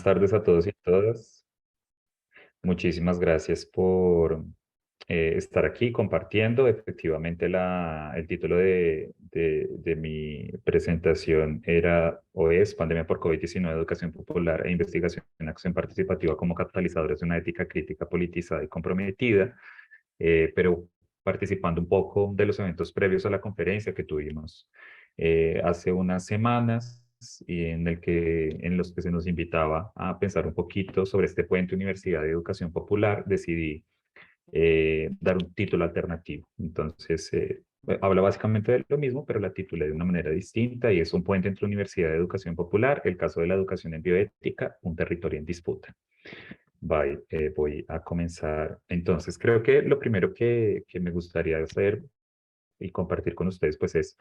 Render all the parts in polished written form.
Buenas tardes a todos y todas. Muchísimas gracias por estar aquí compartiendo. Efectivamente, el título de mi presentación era o es Pandemia por COVID-19, Educación Popular e Investigación en Acción Participativa como catalizadores de una ética crítica politizada y comprometida, pero participando un poco de los eventos previos a la conferencia que tuvimos hace unas semanas y en los que se nos invitaba a pensar un poquito sobre este puente Universidad de Educación Popular, decidí dar un título alternativo. Entonces, habla básicamente de lo mismo, pero la titulé de una manera distinta y es un puente entre Universidad de Educación Popular, el caso de la educación en bioética, un territorio en disputa. Voy a comenzar. Entonces, creo que lo primero que me gustaría hacer y compartir con ustedes, pues es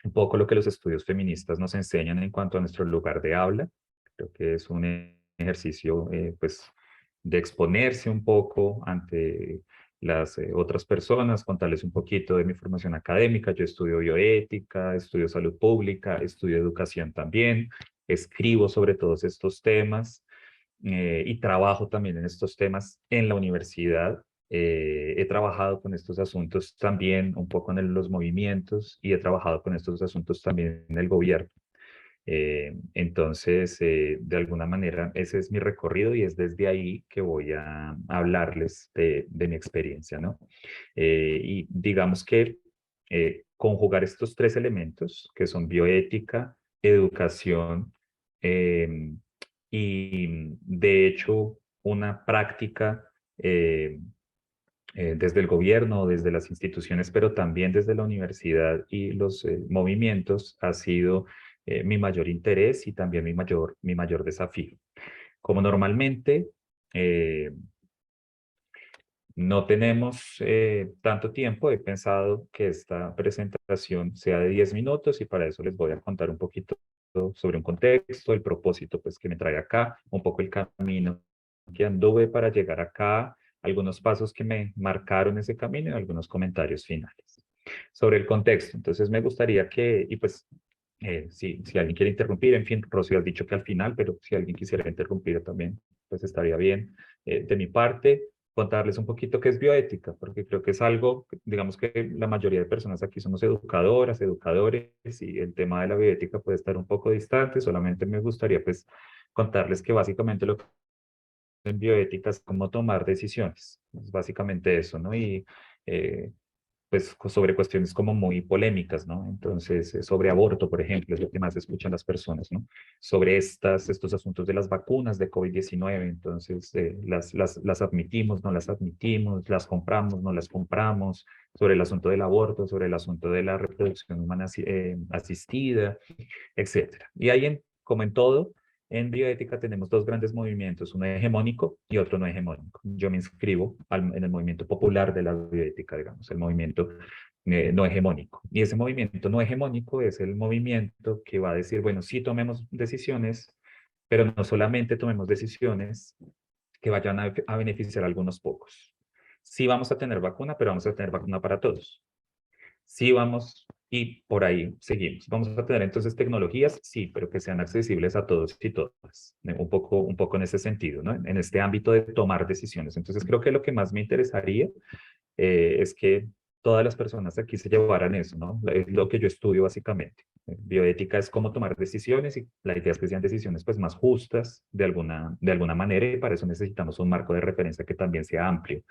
un poco lo que los estudios feministas nos enseñan en cuanto a nuestro lugar de habla. Creo que es un ejercicio, pues, de exponerse un poco ante las otras personas, contarles un poquito de mi formación académica. Yo estudio bioética, estudio salud pública, estudio educación también, escribo sobre todos estos temas y trabajo también en estos temas en la universidad. He trabajado con estos asuntos también un poco en los movimientos y he trabajado con estos asuntos también en el gobierno. Entonces, de alguna manera, ese es mi recorrido y es desde ahí que voy a hablarles de mi experiencia, ¿no? Y digamos que conjugar estos tres elementos, que son bioética, educación eh, y, de hecho, una práctica desde el gobierno, desde las instituciones, pero también desde la universidad y los movimientos, ha sido mi mayor interés y también mi mayor desafío. Como normalmente no tenemos tanto tiempo, he pensado que esta presentación sea de 10 minutos y para eso les voy a contar un poquito sobre un contexto, el propósito pues que me trae acá, un poco el camino que anduve para llegar acá, algunos pasos que me marcaron ese camino y algunos comentarios finales. Sobre el contexto, entonces me gustaría que, y pues si alguien quiere interrumpir, en fin, Rocío has dicho que al final, pero si alguien quisiera interrumpir también, pues estaría bien. De mi parte, contarles un poquito qué es bioética, porque creo que es algo, digamos que la mayoría de personas aquí somos educadoras, educadores, y el tema de la bioética puede estar un poco distante, solamente me gustaría pues contarles que básicamente lo que en bioética es cómo tomar decisiones, es básicamente eso, ¿no? Y pues sobre cuestiones como muy polémicas, ¿no? Entonces, sobre aborto, por ejemplo, es lo que más escuchan las personas, ¿no? Sobre estos asuntos de las vacunas de COVID-19, entonces, las admitimos, no las admitimos, las compramos, no las compramos, sobre el asunto del aborto, sobre el asunto de la reproducción humana asistida, etcétera. Y ahí, como en todo, en bioética tenemos dos grandes movimientos, uno hegemónico y otro no hegemónico. Yo me inscribo en el movimiento popular de la bioética, digamos, el movimiento no hegemónico. Y ese movimiento no hegemónico es el movimiento que va a decir, bueno, sí tomemos decisiones, pero no solamente tomemos decisiones que vayan a beneficiar a algunos pocos. Sí vamos a tener vacuna, pero vamos a tener vacuna para todos. Sí vamos, y por ahí seguimos. Vamos a tener entonces tecnologías, sí, pero que sean accesibles a todos y todas. Un poco en ese sentido, ¿no? En este ámbito de tomar decisiones. Entonces creo que lo que más me interesaría es que todas las personas aquí se llevaran eso, ¿no? Es lo que yo estudio básicamente. Bioética es cómo tomar decisiones y la idea es que sean decisiones pues más justas de alguna manera y para eso necesitamos un marco de referencia que también sea amplio,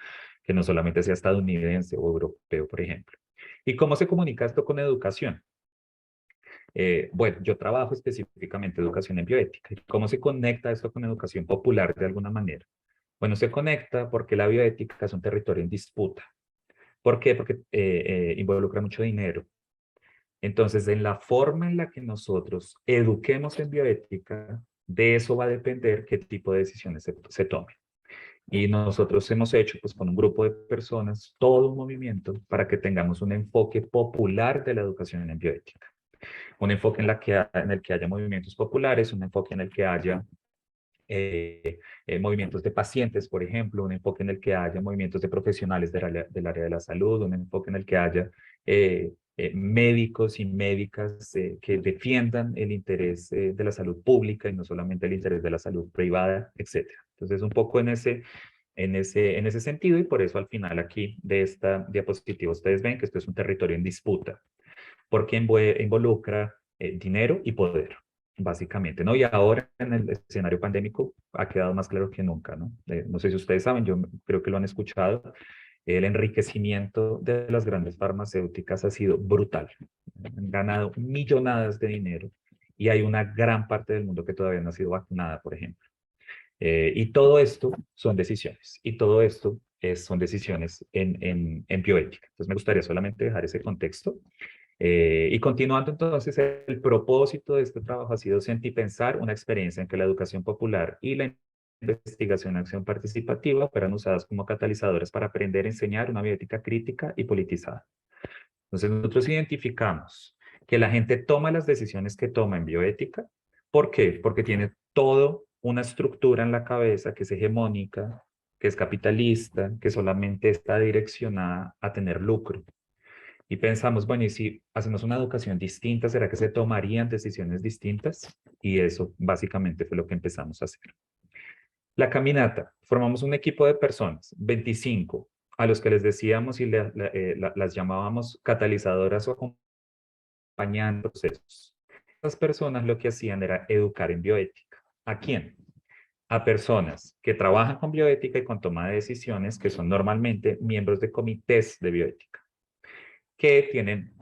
que no solamente sea estadounidense o europeo, por ejemplo. ¿Y cómo se comunica esto con educación? Bueno, yo trabajo específicamente educación en bioética. ¿Y cómo se conecta esto con educación popular de alguna manera? Bueno, se conecta porque la bioética es un territorio en disputa. ¿Por qué? Porque involucra mucho dinero. Entonces, en la forma en la que nosotros eduquemos en bioética, de eso va a depender qué tipo de decisiones se tomen. Y nosotros hemos hecho, pues con un grupo de personas, todo un movimiento para que tengamos un enfoque popular de la educación en bioética. Un enfoque en el que haya movimientos populares, un enfoque en el que haya movimientos de pacientes, por ejemplo, un enfoque en el que haya movimientos de profesionales del área de la salud, un enfoque en el que haya médicos y médicas que defiendan el interés de la salud pública y no solamente el interés de la salud privada, etcétera. Entonces, un poco en ese sentido, y por eso al final aquí de esta diapositiva ustedes ven que esto es un territorio en disputa, porque involucra dinero y poder, básicamente, ¿no? Y ahora en el escenario pandémico ha quedado más claro que nunca, ¿no? No sé si ustedes saben, yo creo que lo han escuchado, el enriquecimiento de las grandes farmacéuticas ha sido brutal. Han ganado millonadas de dinero y hay una gran parte del mundo que todavía no ha sido vacunada, por ejemplo. Y todo esto son decisiones, y todo esto son decisiones en bioética. Entonces me gustaría solamente dejar ese contexto. Y continuando entonces, el propósito de este trabajo ha sido Sentipensar, una experiencia en que la educación popular y la investigación en acción participativa fueran usadas como catalizadores para aprender a enseñar una bioética crítica y politizada. Entonces nosotros identificamos que la gente toma las decisiones que toma en bioética. ¿Por qué? Porque tiene todo una estructura en la cabeza que es hegemónica, que es capitalista, que solamente está direccionada a tener lucro. Y pensamos, bueno, ¿y si hacemos una educación distinta, será que se tomarían decisiones distintas? Y eso básicamente fue lo que empezamos a hacer. La caminata, formamos un equipo de personas, 25, a los que les decíamos y las llamábamos catalizadoras o acompañando procesos. Estas personas lo que hacían era educar en bioética. ¿A quién? A personas que trabajan con bioética y con toma de decisiones, que son normalmente miembros de comités de bioética, que tienen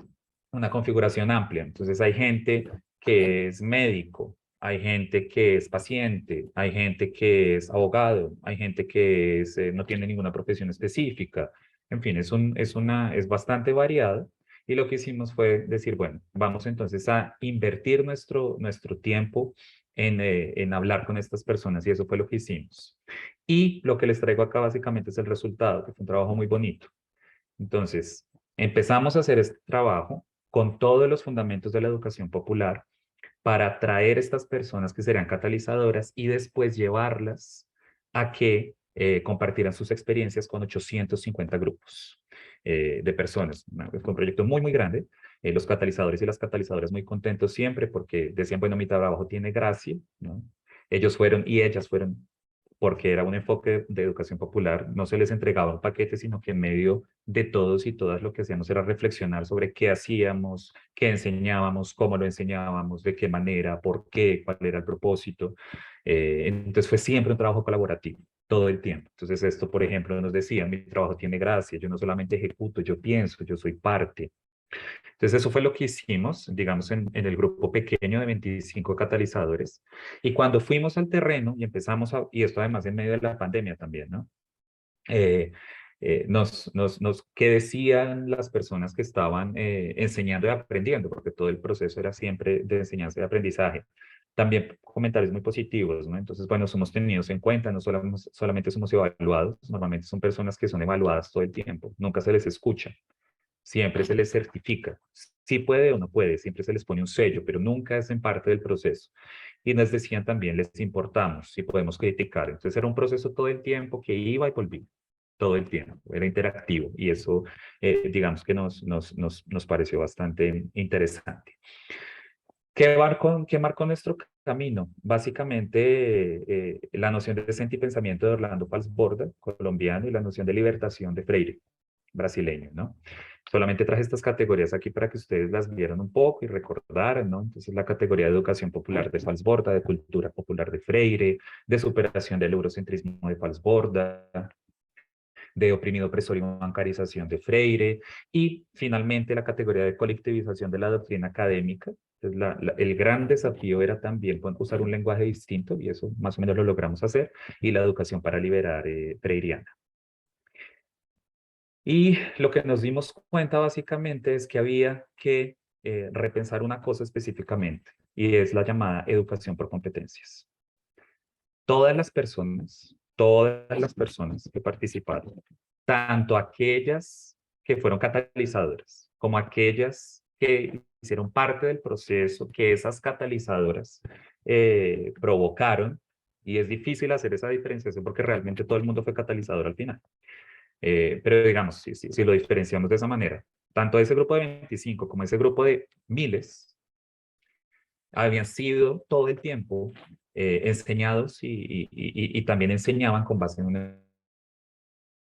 una configuración amplia. Entonces hay gente que es médico, hay gente que es paciente, hay gente que es abogado, hay gente que no tiene ninguna profesión específica. En fin, es bastante variado. Y lo que hicimos fue decir, bueno, vamos entonces a invertir nuestro tiempo en hablar con estas personas y eso fue lo que hicimos. Y lo que les traigo acá básicamente es el resultado, que fue un trabajo muy bonito. Entonces, empezamos a hacer este trabajo con todos los fundamentos de la educación popular para atraer estas personas que serían catalizadoras y después llevarlas a que compartieran sus experiencias con 850 grupos de personas. Fue un proyecto muy, muy grande. Los catalizadores y las catalizadoras muy contentos siempre porque decían, bueno, mi trabajo tiene gracia, ¿no? Ellos fueron y ellas fueron porque era un enfoque de educación popular, no se les entregaba un paquete, sino que en medio de todos y todas lo que hacíamos era reflexionar sobre qué hacíamos, qué enseñábamos, cómo lo enseñábamos, de qué manera, por qué, cuál era el propósito. Entonces fue siempre un trabajo colaborativo, todo el tiempo. Entonces esto, por ejemplo, nos decían, mi trabajo tiene gracia, yo no solamente ejecuto, yo pienso, yo soy parte. Entonces, eso fue lo que hicimos, digamos, en el grupo pequeño de 25 catalizadores. Y cuando fuimos al terreno y empezamos y esto además en medio de la pandemia también, ¿no? Eh, ¿Qué decían las personas que estaban enseñando y aprendiendo? Porque todo el proceso era siempre de enseñanza y aprendizaje. También comentarios muy positivos, ¿no? Entonces, bueno, somos tenidos en cuenta, no solamente somos evaluados, normalmente son personas que son evaluadas todo el tiempo, nunca se les escucha. Siempre se les certifica. Si puede o no puede, siempre se les pone un sello, pero nunca hacen parte del proceso. Y nos decían también, les importamos, si podemos criticar. Entonces era un proceso todo el tiempo que iba y volvía, todo el tiempo, era interactivo y eso, digamos que nos pareció bastante interesante. ¿Qué marcó nuestro camino? Básicamente, la noción de sentipensamiento de Orlando Falsborda, colombiano, y la noción de libertación de Freire, brasileño, ¿no? Solamente traje estas categorías aquí para que ustedes las vieran un poco y recordaran, ¿no? Entonces, la categoría de educación popular de Falsborda, de cultura popular de Freire, de superación del eurocentrismo de Falsborda, de oprimido, opresor y bancarización de Freire, y finalmente la categoría de colectivización de la doctrina académica. Entonces, el gran desafío era también usar un lenguaje distinto, y eso más o menos lo logramos hacer, y la educación para liberar freiriana. Y lo que nos dimos cuenta básicamente es que había que repensar una cosa específicamente, y es la llamada educación por competencias. Todas las personas que participaron, tanto aquellas que fueron catalizadoras como aquellas que hicieron parte del proceso que esas catalizadoras provocaron, y es difícil hacer esa diferenciación porque realmente todo el mundo fue catalizador al final. Pero digamos, si lo diferenciamos de esa manera, tanto ese grupo de 25 como ese grupo de miles habían sido todo el tiempo enseñados y también enseñaban con base en unas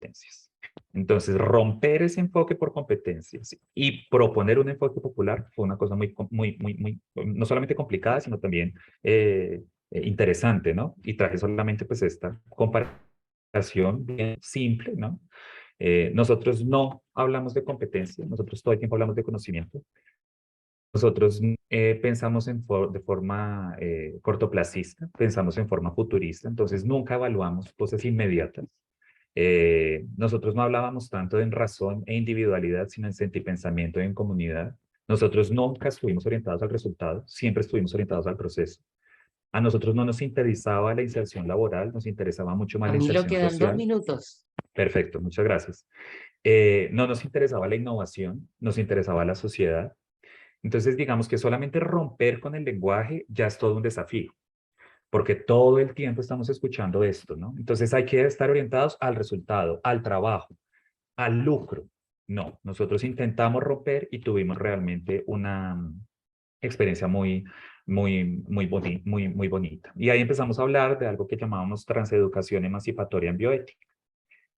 competencias. Entonces, romper ese enfoque por competencias y proponer un enfoque popular fue una cosa muy, no solamente complicada, sino también interesante, ¿no? Y traje solamente pues esta comparación bien simple, ¿no? Nosotros no hablamos de competencia, nosotros todo el tiempo hablamos de conocimiento. Nosotros pensamos de forma cortoplacista, pensamos en forma futurista, entonces nunca evaluamos cosas inmediatas. Nosotros no hablábamos tanto en razón e individualidad, sino en sentipensamiento y en comunidad. Nosotros nunca estuvimos orientados al resultado, siempre estuvimos orientados al proceso. A nosotros no nos interesaba la inserción laboral, nos interesaba mucho más la Camilo, inserción quedan 2 social. minutos. Perfecto, muchas gracias. No nos interesaba la innovación, nos interesaba la sociedad. Entonces, digamos que solamente romper con el lenguaje ya es todo un desafío, porque todo el tiempo estamos escuchando esto, ¿no? Entonces hay que estar orientados al resultado, al trabajo, al lucro. No, nosotros intentamos romper y tuvimos realmente una experiencia muy bonita. Y ahí empezamos a hablar de algo que llamábamos transeducación emancipatoria en bioética,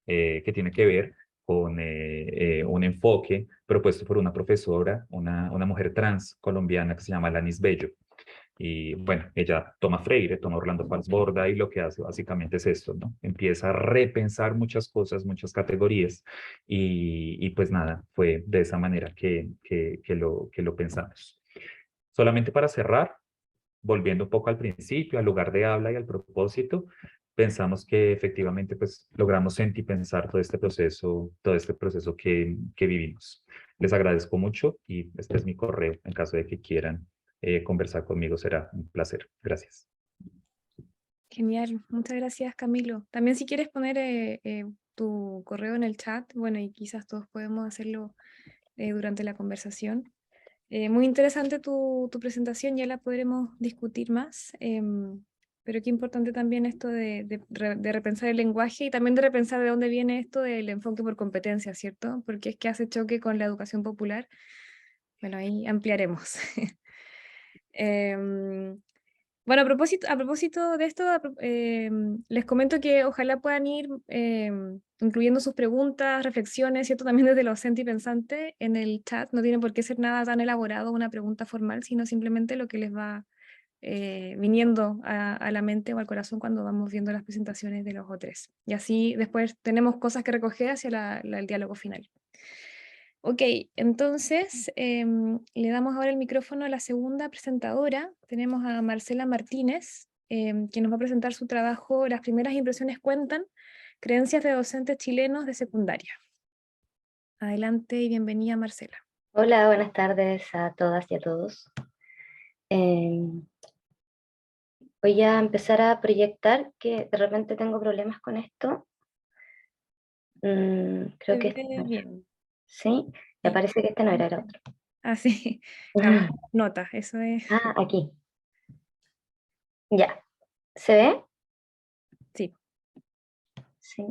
que tiene que ver con un enfoque propuesto por una profesora, una mujer trans colombiana que se llama Lanis Bello. Y bueno, ella toma Freire, toma Orlando Fals Borda y lo que hace básicamente es esto, ¿no? Empieza a repensar muchas cosas, muchas categorías y pues nada, fue de esa manera que lo pensamos. Solamente para cerrar, volviendo un poco al principio, al lugar de habla y al propósito, pensamos que efectivamente pues logramos sentir y pensar todo este proceso que vivimos. Les agradezco mucho y este es mi correo en caso de que quieran conversar conmigo, será un placer. Gracias. Genial, muchas gracias Camilo. También si quieres poner tu correo en el chat, bueno, y quizás todos podemos hacerlo durante la conversación. Muy interesante tu presentación, ya la podremos discutir más, pero qué importante también esto de repensar el lenguaje y también de repensar de dónde viene esto del enfoque por competencia, ¿cierto? Porque es que hace choque con la educación popular. Bueno, ahí ampliaremos. Em, bueno, a propósito de esto, les comento que ojalá puedan ir incluyendo sus preguntas, reflexiones, ¿cierto? También desde los senti pensantes en el chat. No tiene por qué ser nada tan elaborado, una pregunta formal, sino simplemente lo que les va viniendo a la mente o al corazón cuando vamos viendo las presentaciones de los O3. Y así después tenemos cosas que recoger hacia el diálogo final. Ok, entonces le damos ahora el micrófono a la segunda presentadora. Tenemos a Marcela Martínez, que nos va a presentar su trabajo Las primeras impresiones cuentan, creencias de docentes chilenos de secundaria. Adelante y bienvenida, Marcela. Hola, buenas tardes a todas y a todos. Voy a empezar a proyectar que de repente tengo problemas con esto. Creo que Se ve bien. sí, me Sí. parece que este no era otro. Ah, sí, abajo notas, eso es. Ah, aquí. Ya. ¿Se ve? Sí. Sí.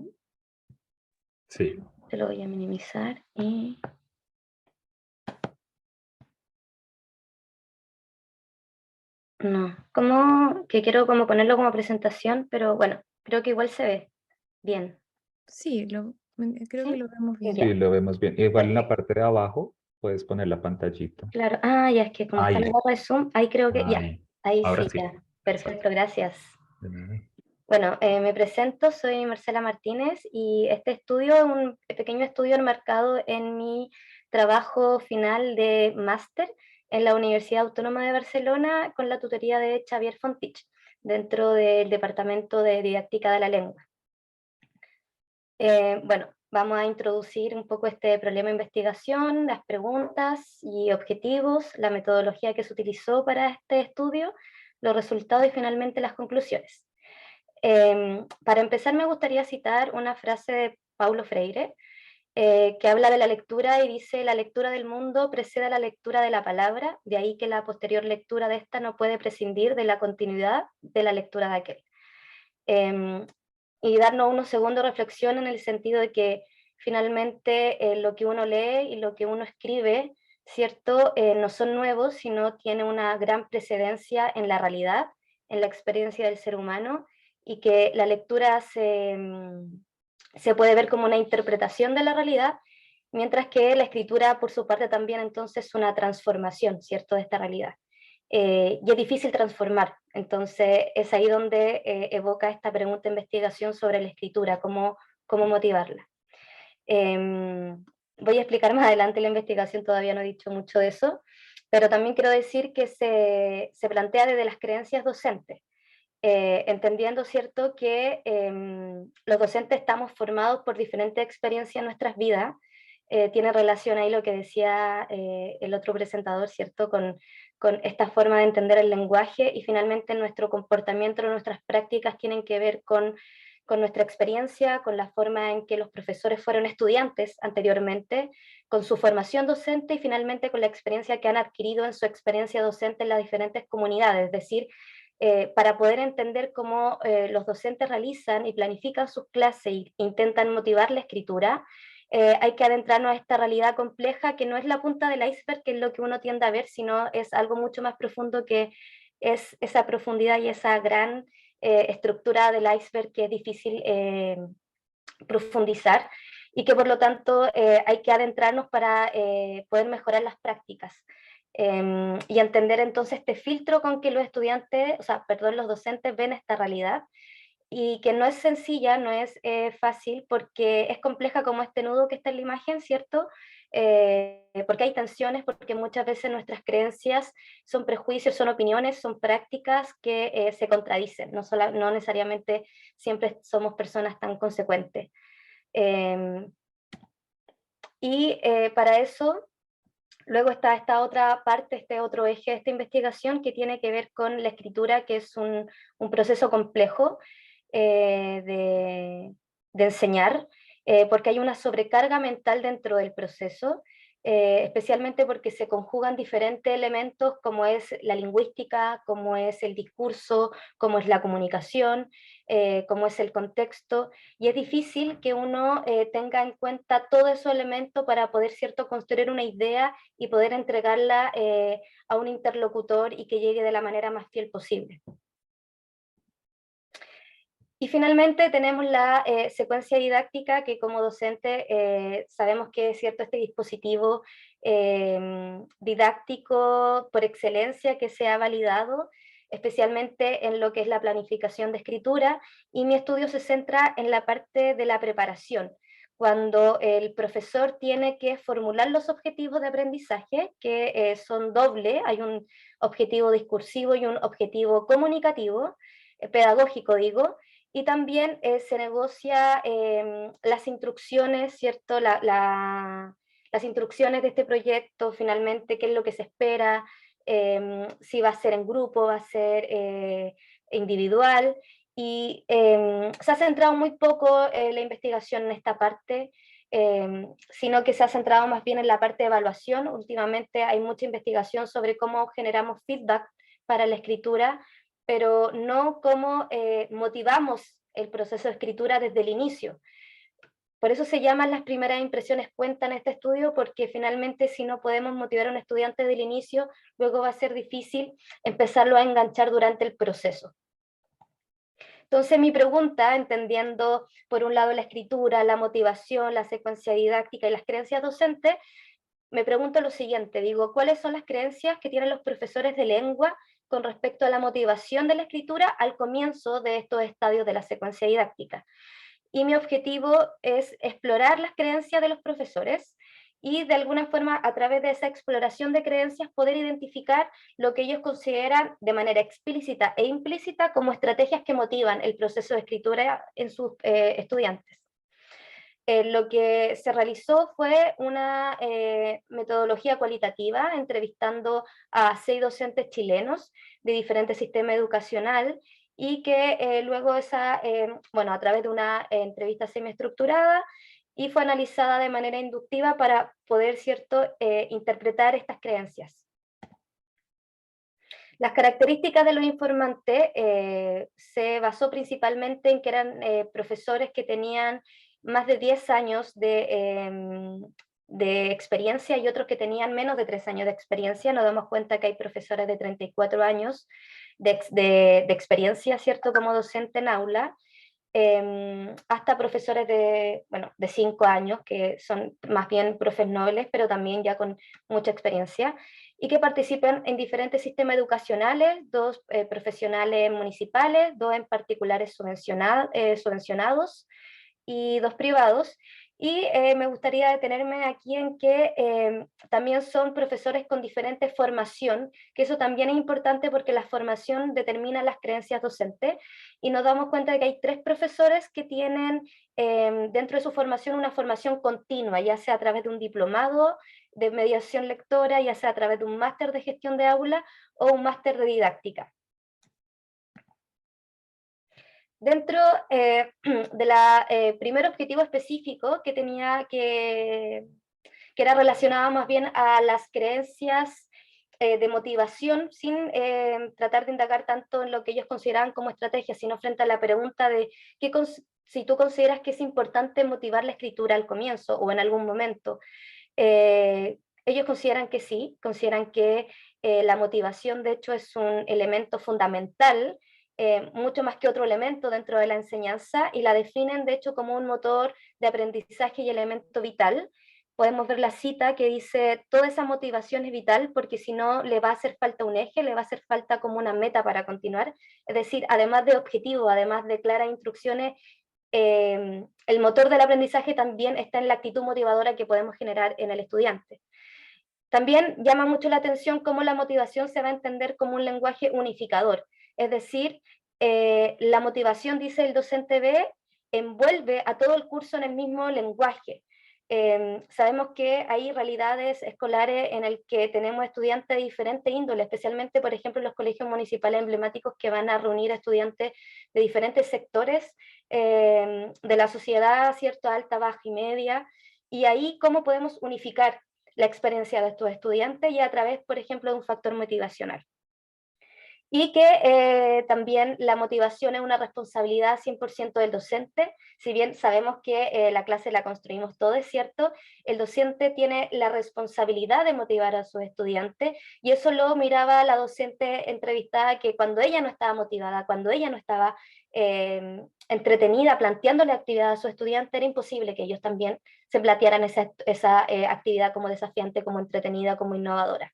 Sí. Te lo voy a minimizar y... No, como que quiero como ponerlo como presentación, pero bueno, creo que igual se ve bien. Sí, creo que ¿Sí? lo vemos bien. Sí, Ya, lo vemos bien. Igual en la perfecto. parte de abajo puedes poner la pantallita. Claro, ah, ya es que como está la Ahí, barra de Zoom, ahí creo que ya, ahí. ahí Ahora sí, sí. ya. Exacto. Perfecto, gracias. De nada. Bueno, me presento, soy Marcela Martínez y este estudio es un pequeño estudio enmarcado en mi trabajo final de máster en la Universidad Autónoma de Barcelona con la tutoría de Xavier Fontich dentro del Departamento de Didáctica de la Lengua. Bueno, vamos a introducir un poco este problema de investigación, las preguntas y objetivos, la metodología que se utilizó para este estudio, los resultados y finalmente las conclusiones. Para empezar, me gustaría citar una frase de Paulo Freire, que habla de la lectura y dice: la lectura del mundo precede a la lectura de la palabra, de ahí que la posterior lectura de esta no puede prescindir de la continuidad de la lectura de aquel. Y darnos unos segundos de reflexión en el sentido de que finalmente lo que uno lee y lo que uno escribe, ¿cierto? No son nuevos, sino tiene una gran precedencia en la realidad, en la experiencia del ser humano, y que la lectura se puede ver como una interpretación de la realidad, mientras que la escritura, por su parte, también entonces es una transformación, ¿cierto?, de esta realidad. Y es difícil transformar, entonces es ahí donde evoca esta pregunta de investigación sobre la escritura, cómo motivarla. Voy a explicar más adelante la investigación, todavía no he dicho mucho de eso, pero también quiero decir que se plantea desde las creencias docentes, entendiendo, ¿cierto?, que los docentes estamos formados por diferentes experiencias en nuestras vidas. Tiene relación ahí lo que decía el otro presentador, ¿cierto?, con esta forma de entender el lenguaje, y finalmente nuestro comportamiento, nuestras prácticas tienen que ver con nuestra experiencia, con la forma en que los profesores fueron estudiantes anteriormente, con su formación docente y finalmente con la experiencia que han adquirido en su experiencia docente en las diferentes comunidades. Es decir, para poder entender cómo los docentes realizan y planifican sus clases e intentan motivar la escritura, hay que adentrarnos a esta realidad compleja que no es la punta del iceberg, que es lo que uno tiende a ver, sino es algo mucho más profundo, que es esa profundidad y esa gran estructura del iceberg que es difícil profundizar, y que por lo tanto hay que adentrarnos para poder mejorar las prácticas. Y entender entonces este filtro con que los estudiantes, los docentes ven esta realidad, y que no es sencilla, no es fácil, porque es compleja como este nudo que está en la imagen, ¿cierto? Porque hay tensiones, porque muchas veces nuestras creencias son prejuicios, son opiniones, son prácticas que se contradicen, no necesariamente siempre somos personas tan consecuentes. Para eso, luego está esta otra parte, este otro eje de esta investigación, que tiene que ver con la escritura, que es un proceso complejo de enseñar, porque hay una sobrecarga mental dentro del proceso, especialmente porque se conjugan diferentes elementos, como es la lingüística, como es el discurso, como es la comunicación, como es el contexto, y es difícil que uno tenga en cuenta todos esos elementos para poder, ¿cierto?, construir una idea y poder entregarla a un interlocutor y que llegue de la manera más fiel posible. Y finalmente tenemos la secuencia didáctica, que como docente sabemos que es, cierto, este dispositivo didáctico por excelencia que se ha validado, especialmente en lo que es la planificación de escritura, y mi estudio se centra en la parte de la preparación, cuando el profesor tiene que formular los objetivos de aprendizaje, que son doble, hay un objetivo discursivo y un objetivo comunicativo, pedagógico digo, y también se negocia las instrucciones, ¿cierto? Las instrucciones de este proyecto, finalmente, qué es lo que se espera, si va a ser en grupo, va a ser individual, y se ha centrado muy poco la investigación en esta parte, sino que se ha centrado más bien en la parte de evaluación. Últimamente hay mucha investigación sobre cómo generamos feedback para la escritura, pero no cómo motivamos el proceso de escritura desde el inicio. Por eso se llaman las primeras impresiones cuentan en este estudio, porque finalmente si no podemos motivar a un estudiante desde el inicio, luego va a ser difícil empezarlo a enganchar durante el proceso. Entonces mi pregunta, entendiendo por un lado la escritura, la motivación, la secuencia didáctica y las creencias docentes, me pregunto lo siguiente, digo, ¿cuáles son las creencias que tienen los profesores de lengua con respecto a la motivación de la escritura al comienzo de estos estadios de la secuencia didáctica? Y mi objetivo es explorar las creencias de los profesores y de alguna forma, a través de esa exploración de creencias, poder identificar lo que ellos consideran de manera explícita e implícita como estrategias que motivan el proceso de escritura en sus estudiantes. Lo que se realizó fue una metodología cualitativa, entrevistando a 6 docentes chilenos de diferentes sistemas educacional, y que luego a través de una entrevista semiestructurada, y fue analizada de manera inductiva para poder, ¿cierto?, interpretar estas creencias. Las características de los informantes se basó principalmente en que eran profesores que tenían más de 10 años de experiencia y otros que tenían menos de 3 años de experiencia. Nos damos cuenta que hay profesores de 34 años de experiencia, ¿cierto?, como docente en aula, hasta profesores de 5 años, que son más bien profes nobles, pero también ya con mucha experiencia, y que participan en diferentes sistemas educacionales, 2 profesionales municipales, 2 en particulares subvencionados y 2 privados. Y me gustaría detenerme aquí en que también son profesores con diferente formación, que eso también es importante porque la formación determina las creencias docentes, y nos damos cuenta de que hay 3 profesores que tienen dentro de su formación una formación continua, ya sea a través de un diplomado de mediación lectora, ya sea a través de un máster de gestión de aula o un máster de didáctica. Dentro de la primer objetivo específico que tenía que era relacionado más bien a las creencias de motivación, sin tratar de indagar tanto en lo que ellos consideraban como estrategia, sino frente a la pregunta de si tú consideras que es importante motivar la escritura al comienzo o en algún momento. Ellos consideran que sí, consideran que la motivación de hecho es un elemento fundamental, mucho más que otro elemento dentro de la enseñanza, y la definen de hecho como un motor de aprendizaje y elemento vital. Podemos ver la cita que dice: toda esa motivación es vital porque si no le va a hacer falta un eje, le va a hacer falta como una meta para continuar. Es decir, además de objetivo, además de claras instrucciones, el motor del aprendizaje también está en la actitud motivadora que podemos generar en el estudiante. También llama mucho la atención cómo la motivación se va a entender como un lenguaje unificador, es decir, la motivación, dice el docente B, envuelve a todo el curso en el mismo lenguaje. Sabemos que hay realidades escolares en el que tenemos estudiantes de diferente índole, especialmente, por ejemplo, los colegios municipales emblemáticos que van a reunir a estudiantes de diferentes sectores de la sociedad, ¿cierto?, alta, baja y media, y ahí cómo podemos unificar la experiencia de estos estudiantes y a través, por ejemplo, de un factor motivacional. Y que también la motivación es una responsabilidad 100% del docente, si bien sabemos que la clase la construimos todos, es cierto, el docente tiene la responsabilidad de motivar a sus estudiantes, y eso lo miraba la docente entrevistada, que cuando ella no estaba motivada, cuando ella no estaba entretenida planteándole actividad a sus estudiantes, era imposible que ellos también se plantearan esa actividad como desafiante, como entretenida, como innovadora.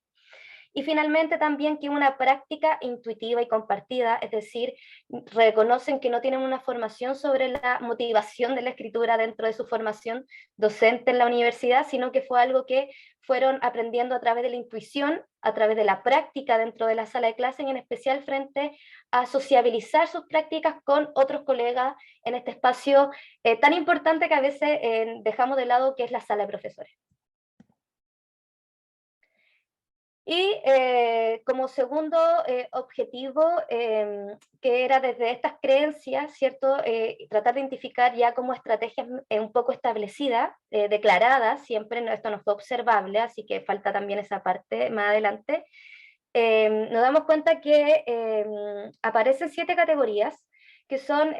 Y finalmente también que una práctica intuitiva y compartida, es decir, reconocen que no tienen una formación sobre la motivación de la escritura dentro de su formación docente en la universidad, sino que fue algo que fueron aprendiendo a través de la intuición, a través de la práctica dentro de la sala de clase, y en especial frente a sociabilizar sus prácticas con otros colegas en este espacio tan importante que a veces dejamos de lado, que es la sala de profesores. Y como segundo objetivo, que era desde estas creencias, ¿cierto?, tratar de identificar ya como estrategias un poco establecidas, declaradas, siempre esto no fue observable, así que falta también esa parte más adelante. Nos damos cuenta que aparecen 7 categorías, que son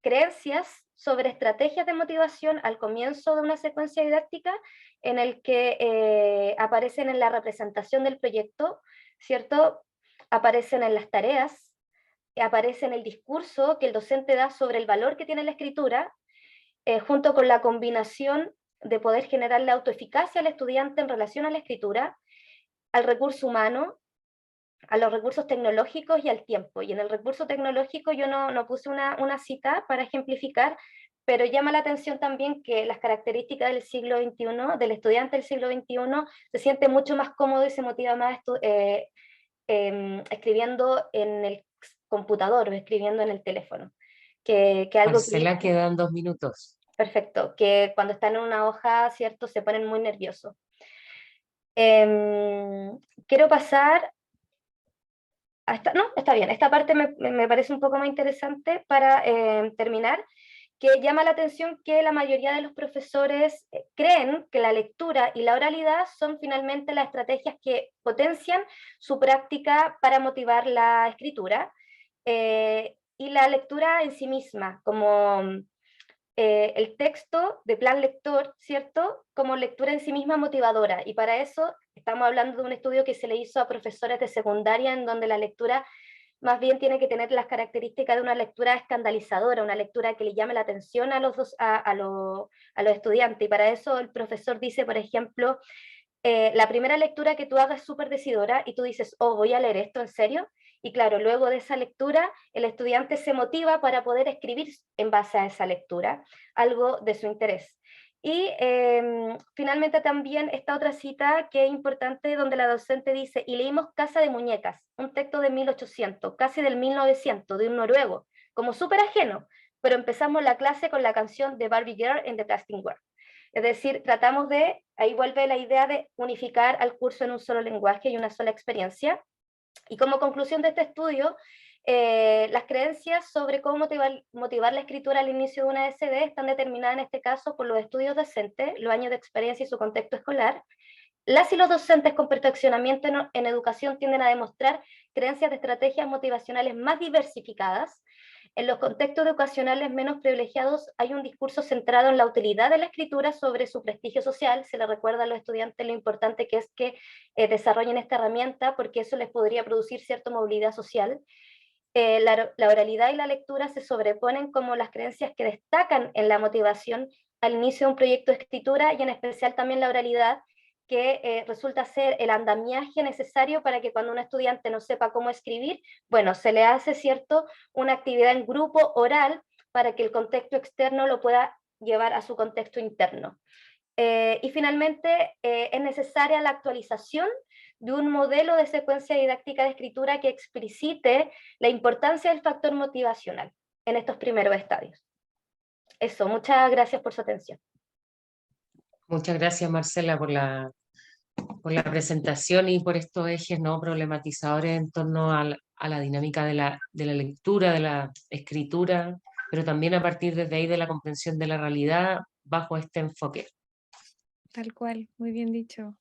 creencias sobre estrategias de motivación al comienzo de una secuencia didáctica, en el que aparecen en la representación del proyecto, ¿cierto? Aparecen en las tareas, aparece en el discurso que el docente da sobre el valor que tiene la escritura, junto con la combinación de poder generar la autoeficacia al estudiante en relación a la escritura, al recurso humano, a los recursos tecnológicos y al tiempo. Y en el recurso tecnológico yo no puse una cita para ejemplificar, pero llama la atención también que las características del siglo XXI, del estudiante del siglo XXI, se siente mucho más cómodo y se motiva más escribiendo en el computador o escribiendo en el teléfono. Que algo Marcela, quedan 2 minutos. Perfecto, que cuando están en una hoja, ¿cierto?, se ponen muy nerviosos. Quiero pasar no, está bien, esta parte me parece un poco más interesante para terminar, que llama la atención que la mayoría de los profesores creen que la lectura y la oralidad son finalmente las estrategias que potencian su práctica para motivar la escritura, y la lectura en sí misma, como el texto de plan lector, ¿cierto?, como lectura en sí misma motivadora, y para eso estamos hablando de un estudio que se le hizo a profesores de secundaria, en donde la lectura más bien tiene que tener las características de una lectura escandalizadora, una lectura que le llame la atención a los estudiantes, y para eso el profesor dice, por ejemplo, la primera lectura que tú hagas es súper decidora y tú dices, oh, voy a leer esto, ¿en serio? Y claro, luego de esa lectura, el estudiante se motiva para poder escribir en base a esa lectura, algo de su interés. Y finalmente también esta otra cita que es importante, donde la docente dice, y leímos Casa de Muñecas, un texto de 1800, casi del 1900, de un noruego, como súper ajeno, pero empezamos la clase con la canción de Barbie Girl en The Casting World. Es decir, tratamos de, ahí vuelve la idea de unificar al curso en un solo lenguaje y una sola experiencia. Y como conclusión de este estudio, las creencias sobre cómo motivar la escritura al inicio de una SD están determinadas en este caso por los estudios docentes, los años de experiencia y su contexto escolar. Las y los docentes con perfeccionamiento en educación tienden a demostrar creencias de estrategias motivacionales más diversificadas. En los contextos educacionales menos privilegiados hay un discurso centrado en la utilidad de la escritura sobre su prestigio social. Se le recuerda a los estudiantes lo importante que es que desarrollen esta herramienta, porque eso les podría producir cierta movilidad social. La oralidad y la lectura se sobreponen como las creencias que destacan en la motivación al inicio de un proyecto de escritura, y en especial también la oralidad, que resulta ser el andamiaje necesario para que cuando un estudiante no sepa cómo escribir, bueno, se le hace, ¿cierto?, una actividad en grupo oral para que el contexto externo lo pueda llevar a su contexto interno. Y finalmente, es necesaria la actualización de un modelo de secuencia didáctica de escritura que explicite la importancia del factor motivacional en estos primeros estadios. Eso, muchas gracias por su atención. Muchas gracias, Marcela, por la presentación y por estos ejes no problematizadores en torno a la dinámica de la lectura, de la escritura, pero también a partir desde ahí de la comprensión de la realidad bajo este enfoque. Tal cual, muy bien dicho.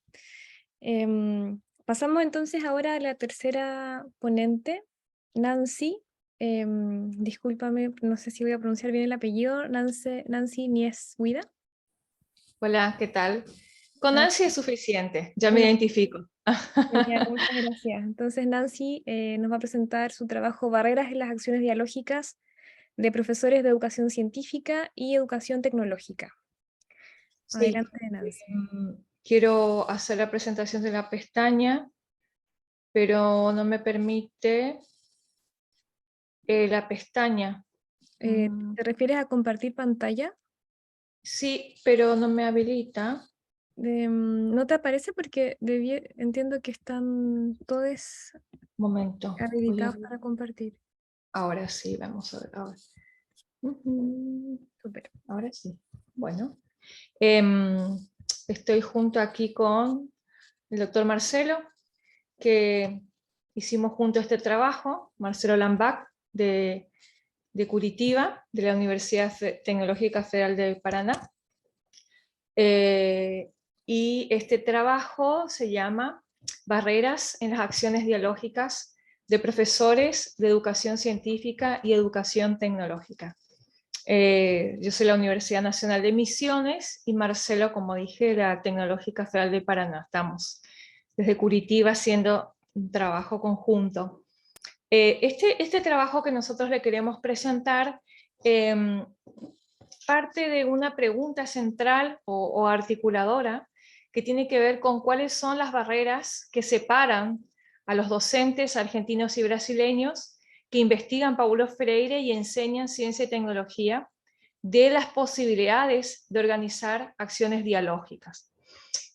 Pasamos entonces ahora a la tercera ponente, Nancy. Discúlpame, no sé si voy a pronunciar bien el apellido, Nancy Nieshuida. Hola, ¿qué tal? Con Ah, Nancy es suficiente, ya me bueno, identifico. genial, muchas gracias. Entonces Nancy nos va a presentar su trabajo Barreras en las acciones dialógicas de profesores de educación científica y educación tecnológica. Sí, Adelante, Nancy. quiero hacer la presentación de la pestaña, pero no me permite la pestaña. ¿Te refieres a compartir pantalla? Sí, pero no me habilita. No te aparece porque entiendo que están todos Momento. habilitados para compartir. Ahora sí, vamos a ver. Ahora. Súper. Ahora sí. Bueno. Estoy junto aquí con el doctor Marcelo, que hicimos junto este trabajo, Marcelo Lambach, de Curitiba, de la Universidad Tecnológica Federal de Paraná. Y este trabajo se llama Barreras en las acciones dialógicas de profesores de educación científica y educación tecnológica. Yo soy la Universidad Nacional de Misiones y Marcelo, como dije, la Tecnológica Federal de Paraná. Estamos desde Curitiba haciendo un trabajo conjunto. Este trabajo que nosotros le queremos presentar parte de una pregunta central o articuladora que tiene que ver con cuáles son las barreras que separan a los docentes argentinos y brasileños que investigan Paulo Freire y enseñan ciencia y tecnología de las posibilidades de organizar acciones dialógicas.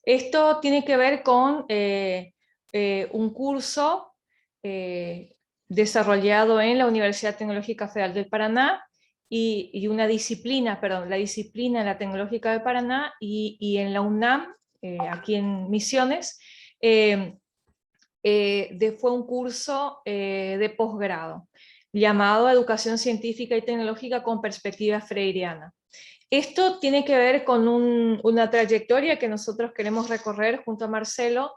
Esto tiene que ver con un curso desarrollado en la Universidad Tecnológica Federal del Paraná y una disciplina, perdón, la disciplina en la Tecnológica de Paraná y en la UNAM, aquí en Misiones, fue un curso de posgrado llamado Educación Científica y Tecnológica con Perspectiva Freiriana. Esto tiene que ver con una trayectoria que nosotros queremos recorrer junto a Marcelo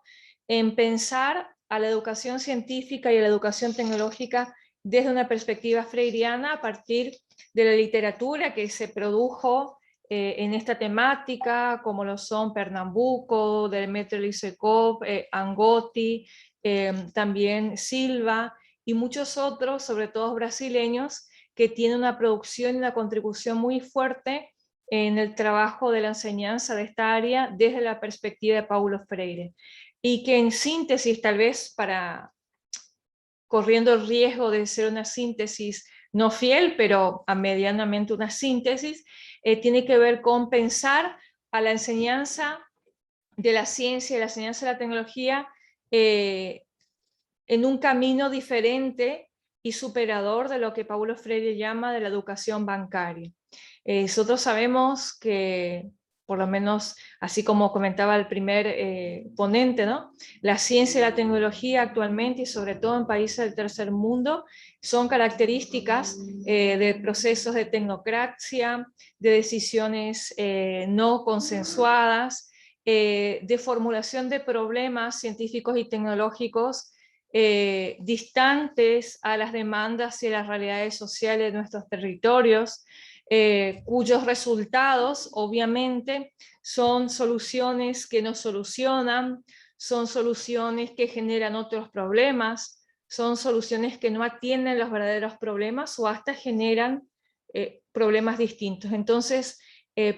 en pensar a la educación científica y a la educación tecnológica desde una perspectiva freiriana a partir de la literatura que se produjo en esta temática, como lo son Pernambuco, Demetrio Lisekov, Angotti, también Silva y muchos otros, sobre todo brasileños, que tienen una producción y una contribución muy fuerte en el trabajo de la enseñanza de esta área desde la perspectiva de Paulo Freire. Y que en síntesis, tal vez corriendo el riesgo de ser una síntesis no fiel, pero a medianamente una síntesis, tiene que ver con pensar a la enseñanza de la ciencia y la enseñanza de la tecnología en un camino diferente y superador de lo que Paulo Freire llama de la educación bancaria. Nosotros sabemos que, por lo menos así como comentaba el primer ponente, ¿no? La ciencia y la tecnología actualmente, y sobre todo en países del tercer mundo, son características de procesos de tecnocracia, de decisiones no consensuadas, de formulación de problemas científicos y tecnológicos distantes a las demandas y a las realidades sociales de nuestros territorios, cuyos resultados obviamente son soluciones que no solucionan, son soluciones que generan otros problemas, son soluciones que no atienden los verdaderos problemas o hasta generan problemas distintos. Entonces,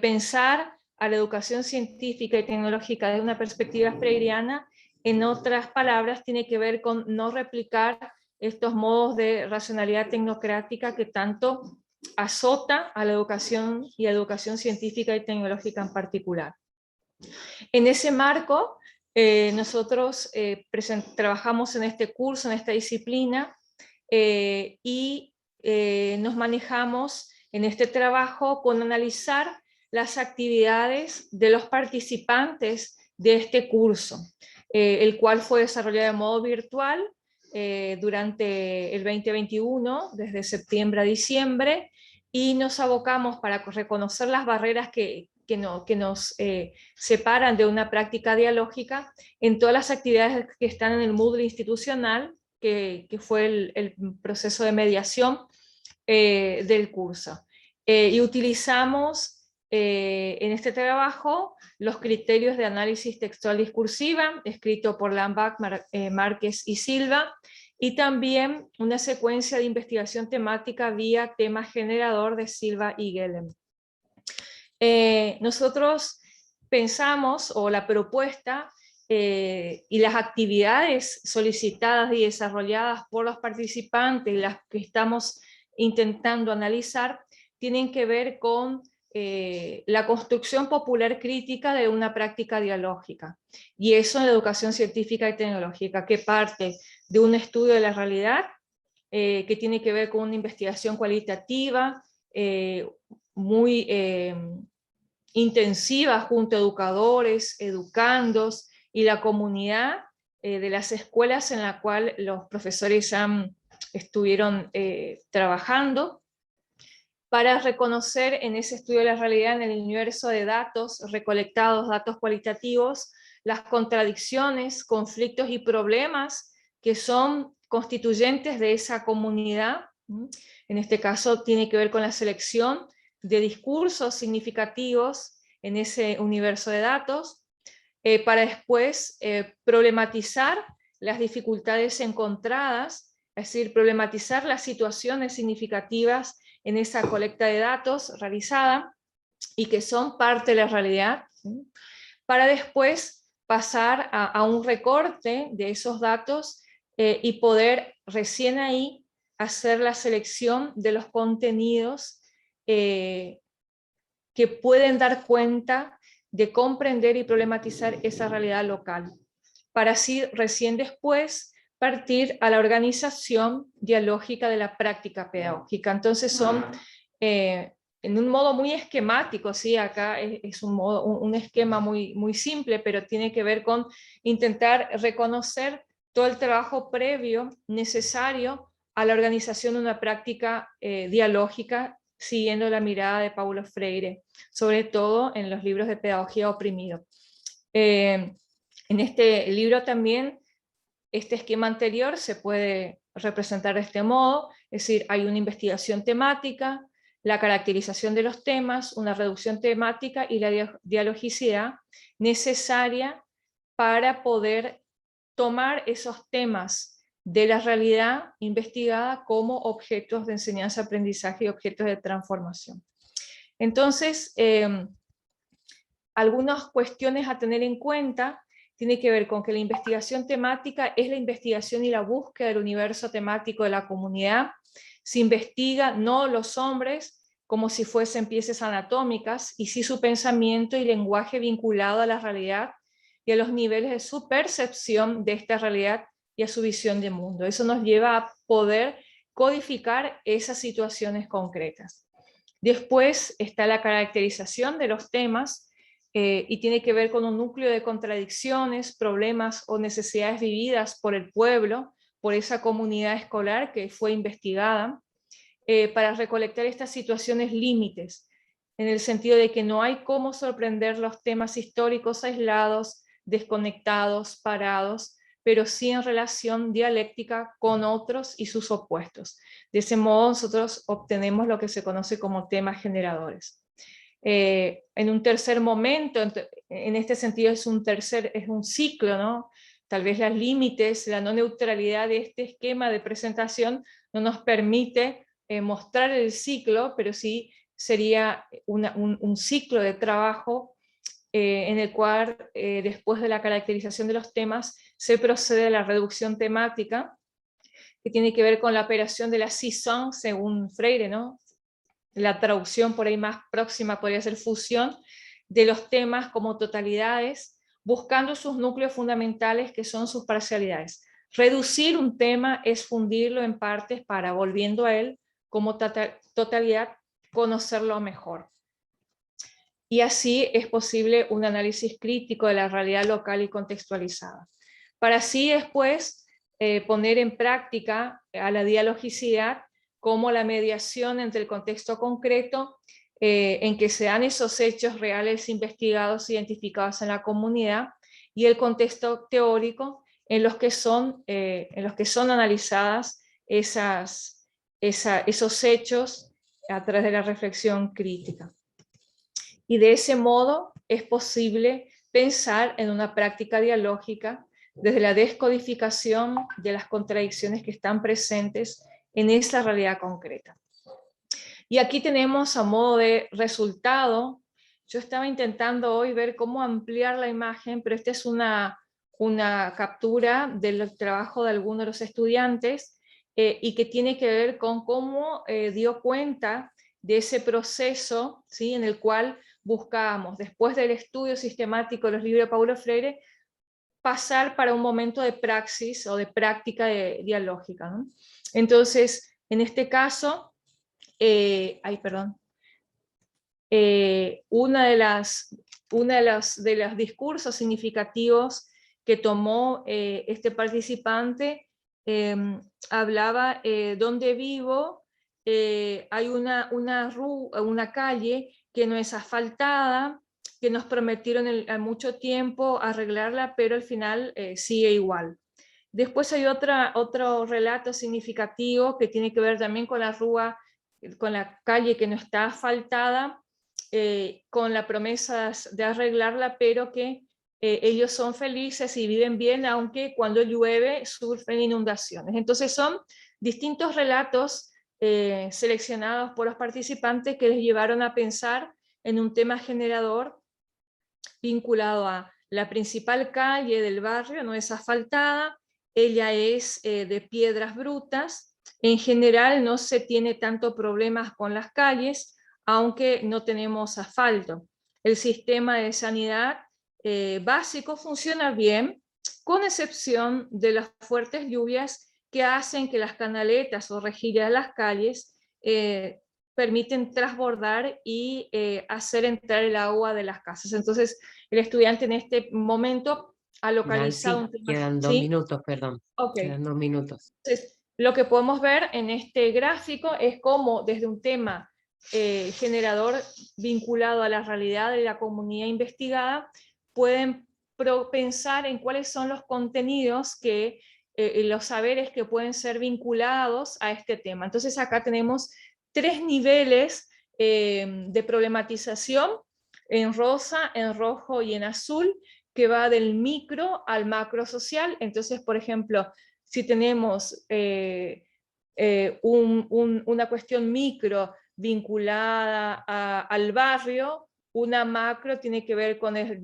pensar a la educación científica y tecnológica desde una perspectiva freiriana, en otras palabras, tiene que ver con no replicar estos modos de racionalidad tecnocrática que tanto azota a la educación y a la educación científica y tecnológica en particular. En ese marco, nosotros trabajamos en este curso, en esta disciplina, y nos manejamos en este trabajo con analizar las actividades de los participantes de este curso, el cual fue desarrollado de modo virtual durante el 2021, desde septiembre a diciembre, y nos abocamos para reconocer las barreras que nos separan de una práctica dialógica en todas las actividades que están en el Moodle institucional, que fue el proceso de mediación del curso. Y utilizamos en este trabajo los criterios de análisis textual discursiva, escrito por Lambach, Márquez y Silva, y también una secuencia de investigación temática vía tema generador de Silva y Gellem. Nosotros pensamos, o la propuesta y las actividades solicitadas y desarrolladas por los participantes, las que estamos intentando analizar, tienen que ver con la construcción popular crítica de una práctica dialógica. Y eso en la educación científica y tecnológica, que parte de un estudio de la realidad, que tiene que ver con una investigación cualitativa, muy intensiva junto a educadores, educandos y la comunidad de las escuelas en la cual los profesores estuvieron trabajando, para reconocer en ese estudio de la realidad, en el universo de datos recolectados, datos cualitativos, las contradicciones, conflictos y problemas que son constituyentes de esa comunidad. En este caso tiene que ver con la selección de discursos significativos en ese universo de datos, para después problematizar las dificultades encontradas, es decir, problematizar las situaciones significativas en esa colecta de datos realizada y que son parte de la realidad, ¿sí? Para después pasar a un recorte de esos datos y poder recién ahí hacer la selección de los contenidos que pueden dar cuenta de comprender y problematizar esa realidad local, para así recién después partir a la organización dialógica de la práctica pedagógica. Entonces son, en un modo muy esquemático, ¿sí? Acá es un esquema muy simple, pero tiene que ver con intentar reconocer todo el trabajo previo necesario a la organización de una práctica dialógica, siguiendo la mirada de Paulo Freire, sobre todo en los libros de pedagogía oprimido. En este libro también, este esquema anterior se puede representar de este modo, es decir, hay una investigación temática, la caracterización de los temas, una reducción temática y la dialogicidad necesaria para poder tomar esos temas de la realidad investigada como objetos de enseñanza, aprendizaje y objetos de transformación. Entonces, algunas cuestiones a tener en cuenta tiene que ver con que la investigación temática es la investigación y la búsqueda del universo temático de la comunidad. Se investiga no los hombres como si fuesen piezas anatómicas, y sí su pensamiento y lenguaje vinculado a la realidad y a los niveles de su percepción de esta realidad y a su visión de mundo. Eso nos lleva a poder codificar esas situaciones concretas. Después está la caracterización de los temas, y tiene que ver con un núcleo de contradicciones, problemas o necesidades vividas por el pueblo, por esa comunidad escolar que fue investigada, para recolectar estas situaciones límites, en el sentido de que no hay cómo sorprender los temas históricos aislados, desconectados, parados, pero sí en relación dialéctica con otros y sus opuestos. De ese modo nosotros obtenemos lo que se conoce como temas generadores. En un tercer momento, en este sentido es un ciclo, ¿no? Tal vez los límites, la no neutralidad de este esquema de presentación no nos permite mostrar el ciclo, pero sí sería un ciclo de trabajo en el cual después de la caracterización de los temas se procede a la reducción temática, que tiene que ver con la operación de la scission, según Freire, ¿no? La traducción por ahí más próxima podría ser fusión de los temas como totalidades, buscando sus núcleos fundamentales que son sus parcialidades. Reducir un tema es fundirlo en partes para, volviendo a él como totalidad, conocerlo mejor. Y así es posible un análisis crítico de la realidad local y contextualizada. Para así después poner en práctica a la dialogicidad como la mediación entre el contexto concreto en que se dan esos hechos reales investigados, identificados en la comunidad, y el contexto teórico en los que son analizadas esos hechos a través de la reflexión crítica. Y de ese modo es posible pensar en una práctica dialógica desde la descodificación de las contradicciones que están presentes en esa realidad concreta. Y aquí tenemos a modo de resultado, yo estaba intentando hoy ver cómo ampliar la imagen, pero esta es una captura del trabajo de algunos de los estudiantes y que tiene que ver con cómo dio cuenta de ese proceso, ¿sí?, en el cual buscábamos, después del estudio sistemático de los libros de Paulo Freire, pasar para un momento de praxis o de práctica dialógica, ¿no? Entonces, en este caso, uno de los discursos significativos que tomó este participante hablaba, donde vivo hay una calle que no es asfaltada, que nos prometieron a mucho tiempo arreglarla, pero al final sigue igual. Después hay otro relato significativo que tiene que ver también con la calle que no está asfaltada, con la promesa de arreglarla, pero que ellos son felices y viven bien, aunque cuando llueve sufren inundaciones. Entonces son distintos relatos seleccionados por los participantes que les llevaron a pensar en un tema generador vinculado a la principal calle del barrio, no es asfaltada, ella es de piedras brutas, en general no se tiene tanto problemas con las calles, aunque no tenemos asfalto. El sistema de sanidad básico funciona bien, con excepción de las fuertes lluvias que hacen que las canaletas o rejillas de las calles permiten transbordar y hacer entrar el agua de las casas. Entonces, el estudiante en este momento ha localizado Nancy, un tema. quedan 2 minutos, perdón. Okay. Quedan 2 minutos. Entonces, lo que podemos ver en este gráfico es cómo desde un tema generador vinculado a la realidad de la comunidad investigada, pueden pensar en cuáles son los contenidos los saberes que pueden ser vinculados a este tema. Entonces acá tenemos 3 niveles de problematización en rosa, en rojo y en azul, que va del micro al macro social. Entonces, por ejemplo, si tenemos una cuestión micro vinculada al barrio, una macro tiene que ver con el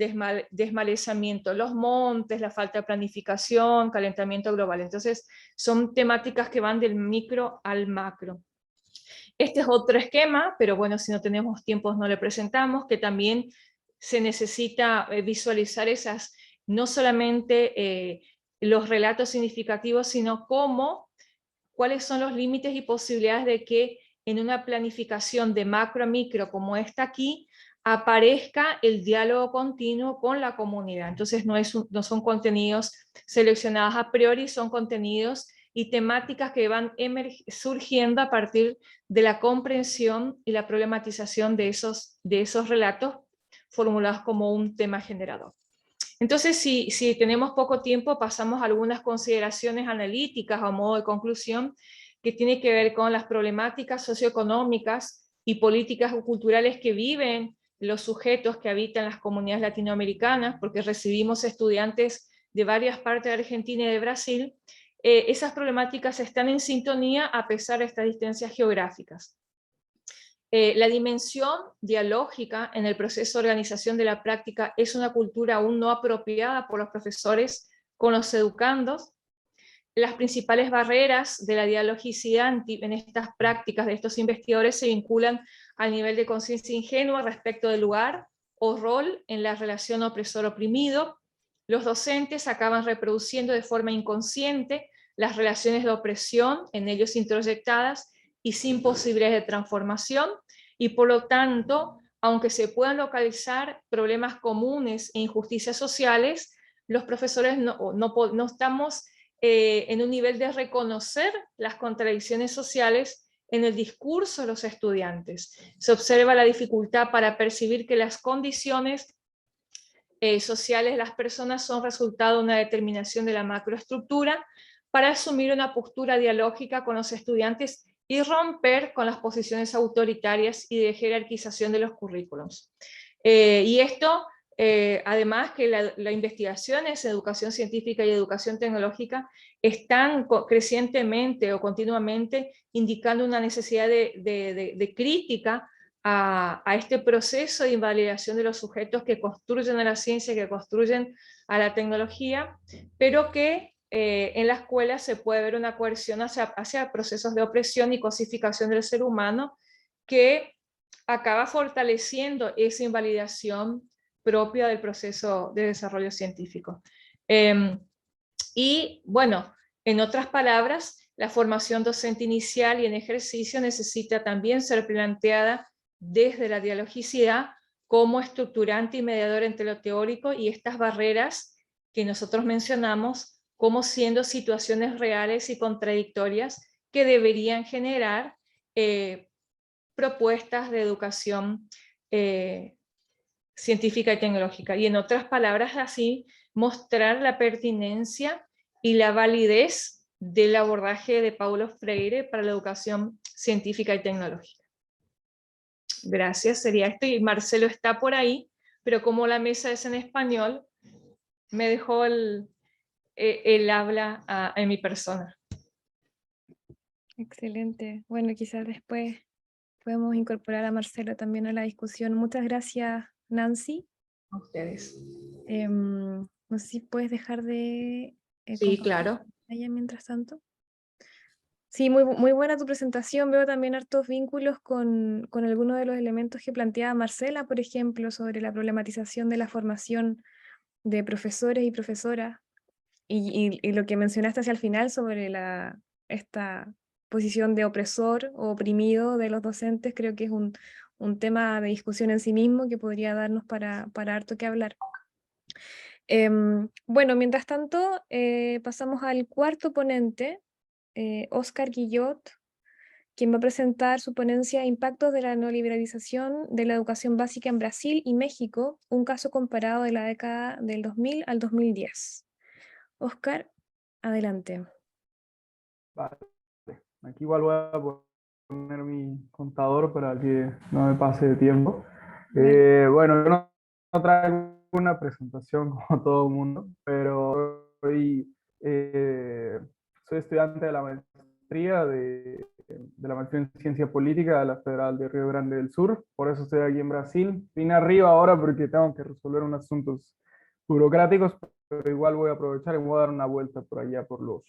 desmalezamiento, los montes, la falta de planificación, calentamiento global. Entonces, son temáticas que van del micro al macro. Este es otro esquema, pero bueno, si no tenemos tiempo no le presentamos, que también se necesita visualizar esas, no solamente los relatos significativos, sino cuáles son los límites y posibilidades de que en una planificación de macro a micro como esta aquí, aparezca el diálogo continuo con la comunidad. Entonces no son contenidos seleccionados a priori, son contenidos y temáticas que van surgiendo a partir de la comprensión y la problematización de esos relatos formulados como un tema generador. Entonces, si tenemos poco tiempo, pasamos a algunas consideraciones analíticas a modo de conclusión, que tiene que ver con las problemáticas socioeconómicas y políticas o culturales que viven los sujetos que habitan las comunidades latinoamericanas, porque recibimos estudiantes de varias partes de Argentina y de Brasil. Esas problemáticas están en sintonía a pesar de estas distancias geográficas. La dimensión dialógica en el proceso de organización de la práctica es una cultura aún no apropiada por los profesores con los educandos. Las principales barreras de la dialogicidad en estas prácticas de estos investigadores se vinculan al nivel de conciencia ingenua respecto del lugar o rol en la relación opresor-oprimido. Los docentes acaban reproduciendo de forma inconsciente las relaciones de opresión en ellos introyectadas y sin posibilidades de transformación, y por lo tanto, aunque se puedan localizar problemas comunes e injusticias sociales, los profesores no estamos en un nivel de reconocer las contradicciones sociales en el discurso de los estudiantes. Se observa la dificultad para percibir que las condiciones sociales de las personas son resultado de una determinación de la macroestructura, para asumir una postura dialógica con los estudiantes y romper con las posiciones autoritarias y de jerarquización de los currículums. Y esto, además que la investigaciones en educación científica y educación tecnológica están crecientemente o continuamente indicando una necesidad de crítica a este proceso de invalidación de los sujetos que construyen a la ciencia, que construyen a la tecnología, pero que en la escuela se puede ver una coerción hacia procesos de opresión y cosificación del ser humano que acaba fortaleciendo esa invalidación propia del proceso de desarrollo científico. Y bueno, en otras palabras, la formación docente inicial y en ejercicio necesita también ser planteada desde la dialogicidad como estructurante y mediador entre lo teórico y estas barreras que nosotros mencionamos como siendo situaciones reales y contradictorias que deberían generar propuestas de educación científica y tecnológica. Y en otras palabras, así, mostrar la pertinencia y la validez del abordaje de Paulo Freire para la educación científica y tecnológica. Gracias, sería esto. Y Marcelo está por ahí, pero como la mesa es en español, me dejó el habla en mi persona. Excelente. Bueno, quizás después podemos incorporar a Marcelo también a la discusión. Muchas gracias, Nancy. A ustedes. No sé si puedes dejar de... Sí, claro. Allá mientras tanto. Sí, muy buena tu presentación. Veo también hartos vínculos con algunos de los elementos que planteaba Marcela, por ejemplo, sobre la problematización de la formación de profesores y profesoras, y lo que mencionaste hacia el final sobre esta posición de opresor o oprimido de los docentes, creo que es un tema de discusión en sí mismo que podría darnos para harto que hablar. Bueno, mientras tanto, pasamos al cuarto ponente, Óscar Guillot, quien va a presentar su ponencia Impactos de la neoliberalización de la educación básica en Brasil y México, un caso comparado de la década del 2000 al 2010. Óscar, adelante. Vale. Aquí igual voy a poner mi contador para que no me pase de tiempo. Bueno, yo no traigo una presentación como todo el mundo, pero soy estudiante de la maestría de la maestría en Ciencia Política de la Federal de Río Grande del Sur. Por eso estoy aquí en Brasil. Vine arriba ahora porque tengo que resolver unos asuntos burocráticos, pero igual voy a aprovechar y voy a dar una vuelta por allá por los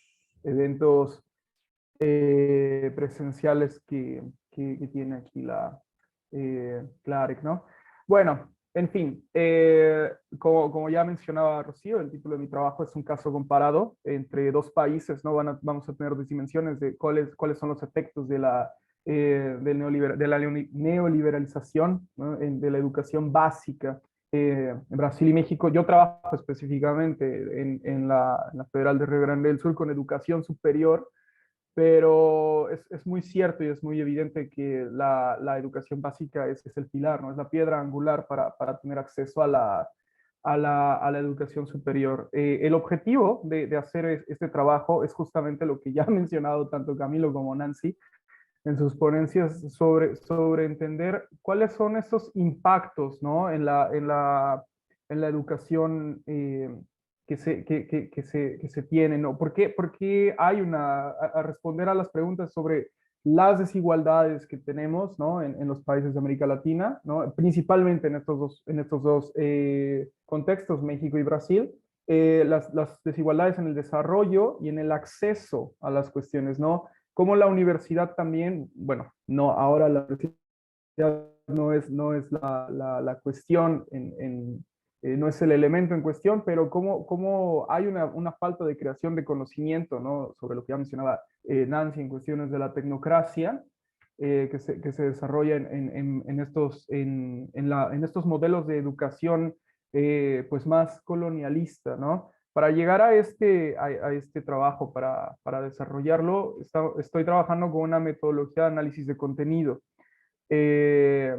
eventos presenciales que tiene aquí la AREC, ¿no? Bueno, en fin, como ya mencionaba Rocío, el título de mi trabajo es un caso comparado entre dos países, ¿no? Vamos a tener dos dimensiones de cuáles son los efectos de de la neoliberalización, ¿no? De la educación básica en Brasil y México. Yo trabajo específicamente en la Federal de Río Grande del Sur con educación superior, pero es muy cierto y es muy evidente que la educación básica es el pilar, ¿no? Es la piedra angular para tener acceso a la educación superior. El objetivo de hacer este trabajo es justamente lo que ya han mencionado tanto Camilo como Nancy en sus ponencias sobre entender cuáles son esos impactos, ¿no? En la educación que se tiene, ¿no? ¿Por qué hay a responder a las preguntas sobre las desigualdades que tenemos, ¿no? En los países de América Latina, ¿no? Principalmente en estos dos contextos, México y Brasil, las desigualdades en el desarrollo y en el acceso a las cuestiones, ¿no? Como la universidad también, bueno, no, ahora la universidad no es la cuestión, no es el elemento en cuestión, pero cómo hay una falta de creación de conocimiento, ¿no? Sobre lo que ya mencionaba Nancy en cuestiones de la tecnocracia, que se desarrolla en estos modelos de educación pues más colonialista, ¿no? Para llegar a este trabajo, para desarrollarlo, estoy trabajando con una metodología de análisis de contenido, eh,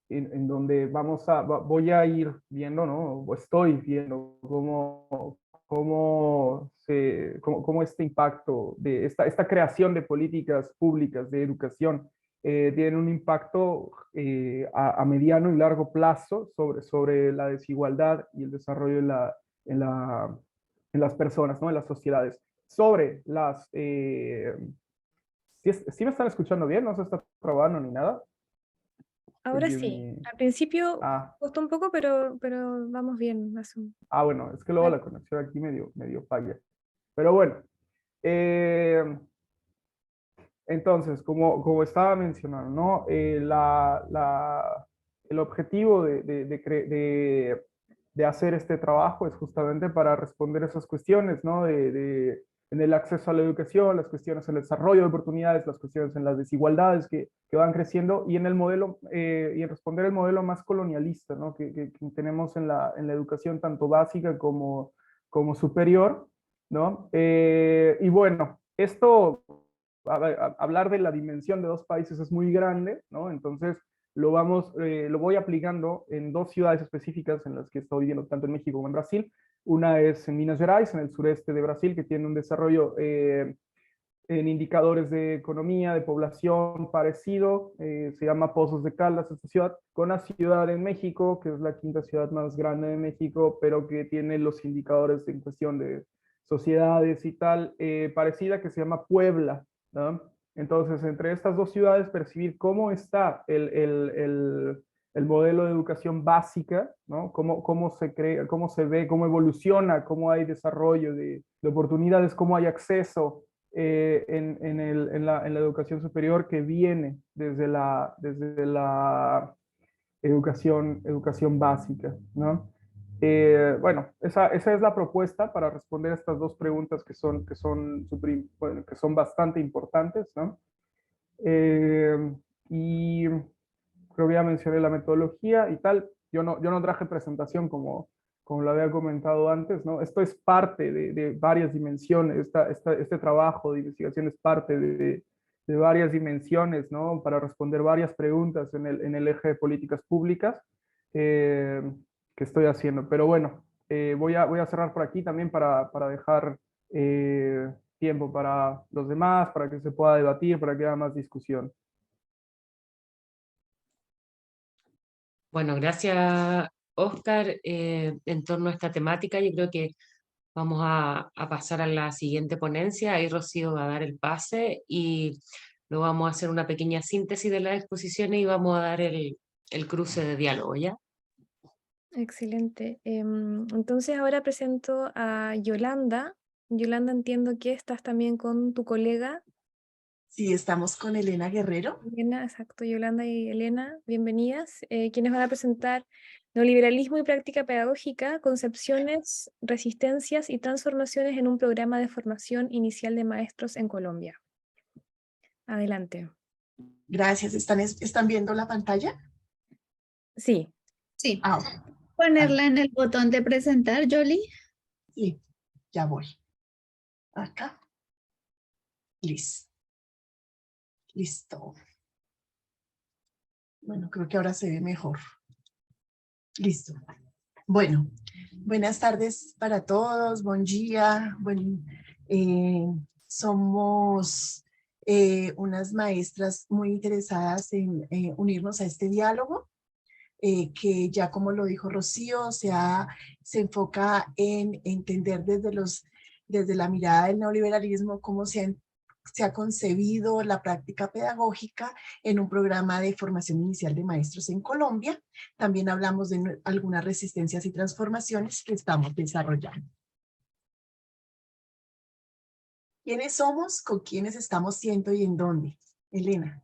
en donde voy a ir viendo, ¿no? O estoy viendo cómo este impacto de esta creación de políticas públicas de educación tiene un impacto a mediano y largo plazo sobre la desigualdad y el desarrollo en, la, en las personas, ¿no? En las sociedades. Sobre ¿sí me están escuchando bien? ¿No se está trabando ni nada? Ahora Porque sí. Al principio Ah, costó un poco, pero vamos bien. bueno, es que luego la conexión aquí medio falla. Pero bueno, eh, entonces, como estaba mencionando, ¿no? El objetivo de hacer este trabajo es justamente para responder esas cuestiones, ¿no? En el acceso a la educación, las cuestiones en el desarrollo de oportunidades, las cuestiones en las desigualdades que van creciendo y en el modelo, y en responder el modelo más colonialista, ¿no? Que tenemos en la educación tanto básica como superior, ¿no? Y bueno, esto hablar de la dimensión de dos países es muy grande, ¿no? Entonces lo voy aplicando en dos ciudades específicas en las que estoy viviendo, tanto en México como en Brasil. Una es en Minas Gerais, en el sureste de Brasil, que tiene un desarrollo en indicadores de economía, de población parecido, se llama Pozos de Caldas esta ciudad, con una ciudad en México, que es la quinta ciudad más grande de México, pero que tiene los indicadores en cuestión de sociedades y tal, parecida, que se llama Puebla, ¿no? Entonces, entre estas dos ciudades, percibir cómo está el modelo de educación básica, ¿no? Cómo se crea, cómo se ve, cómo evoluciona, cómo hay desarrollo de oportunidades, cómo hay acceso en la educación superior que viene desde la educación básica, ¿no? Bueno, esa es la propuesta para responder a estas dos preguntas bueno, que son bastante importantes, ¿no? Y creo que ya mencioné la metodología y tal. Yo no traje presentación como lo había comentado antes, ¿no? Esto es parte de varias dimensiones, este trabajo de investigación es parte de varias dimensiones, ¿no? Para responder varias preguntas en el eje de políticas públicas eh, que estoy haciendo. Pero bueno, voy a cerrar por aquí también para dejar tiempo para los demás, para que se pueda debatir, para que haya más discusión. Bueno, gracias, Oscar. En torno a esta temática, yo creo que vamos a pasar a la siguiente ponencia. Ahí Rocío va a dar el pase y luego vamos a hacer una pequeña síntesis de las exposiciones y vamos a dar el cruce de diálogo, ¿ya? Excelente. Entonces ahora presento a Yolanda. Yolanda, entiendo que estás también con tu colega. Sí, estamos con Elena Guerrero. Elena, exacto, Yolanda y Elena, bienvenidas. Quienes van a presentar Neoliberalismo y Práctica Pedagógica, Concepciones, Resistencias y Transformaciones en un programa de formación inicial de maestros en Colombia. Adelante. Gracias. ¿Están viendo la pantalla? Sí. Sí. Ah, Ponerla en el botón de presentar, Jolie. sí, ya voy. Acá. Listo. Listo. Bueno, creo que ahora se ve mejor. Listo. Bueno, buenas tardes para todos. Buen día. Somos unas maestras muy interesadas en unirnos a este diálogo. Que ya como lo dijo Rocío, se enfoca en entender desde la mirada del neoliberalismo cómo se ha concebido la práctica pedagógica en un programa de formación inicial de maestros en Colombia. También hablamos de algunas resistencias y transformaciones que estamos desarrollando. ¿Quiénes somos? ¿Con quiénes estamos siendo y en dónde? Elena.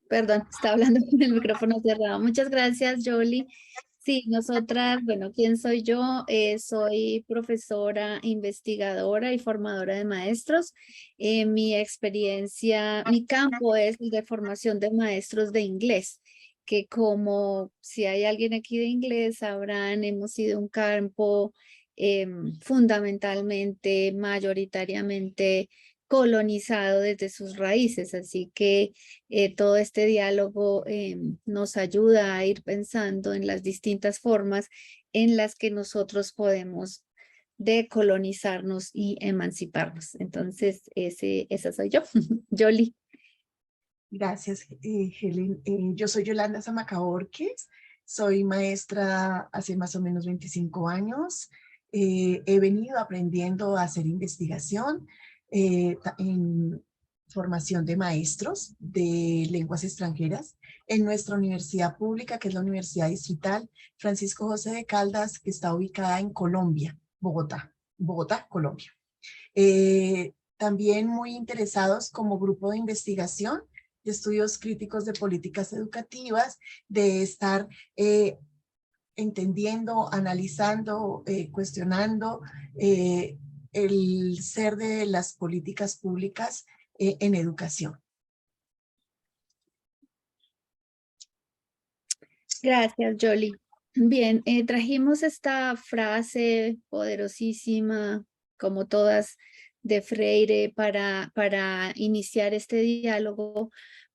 Perdón, estaba hablando con el micrófono cerrado. Muchas gracias, Jolie. Sí, nosotras, bueno, ¿quién soy yo? Soy profesora, investigadora y formadora de maestros. Mi experiencia, mi campo es el de formación de maestros de inglés, que como si hay alguien aquí de inglés, sabrán, hemos sido un campo fundamentalmente, mayoritariamente colonizado desde sus raíces, así que todo este diálogo nos ayuda a ir pensando en las distintas formas en las que nosotros podemos decolonizarnos y emanciparnos. Entonces, esa soy yo, Jolie. Gracias, Helen. Yo soy Yolanda Zamaca Borges, soy maestra hace más o menos 25 años. He venido aprendiendo a hacer investigación en formación de maestros de lenguas extranjeras en nuestra universidad pública, que es la Universidad Distrital Francisco José de Caldas, que está ubicada en Colombia, Bogotá, Colombia. También muy interesados como grupo de investigación de estudios críticos de políticas educativas, de estar entendiendo, analizando, cuestionando el ser de las políticas públicas en educación. Gracias, Jolie. Bien, trajimos esta frase poderosísima, como todas, de Freire para iniciar este diálogo,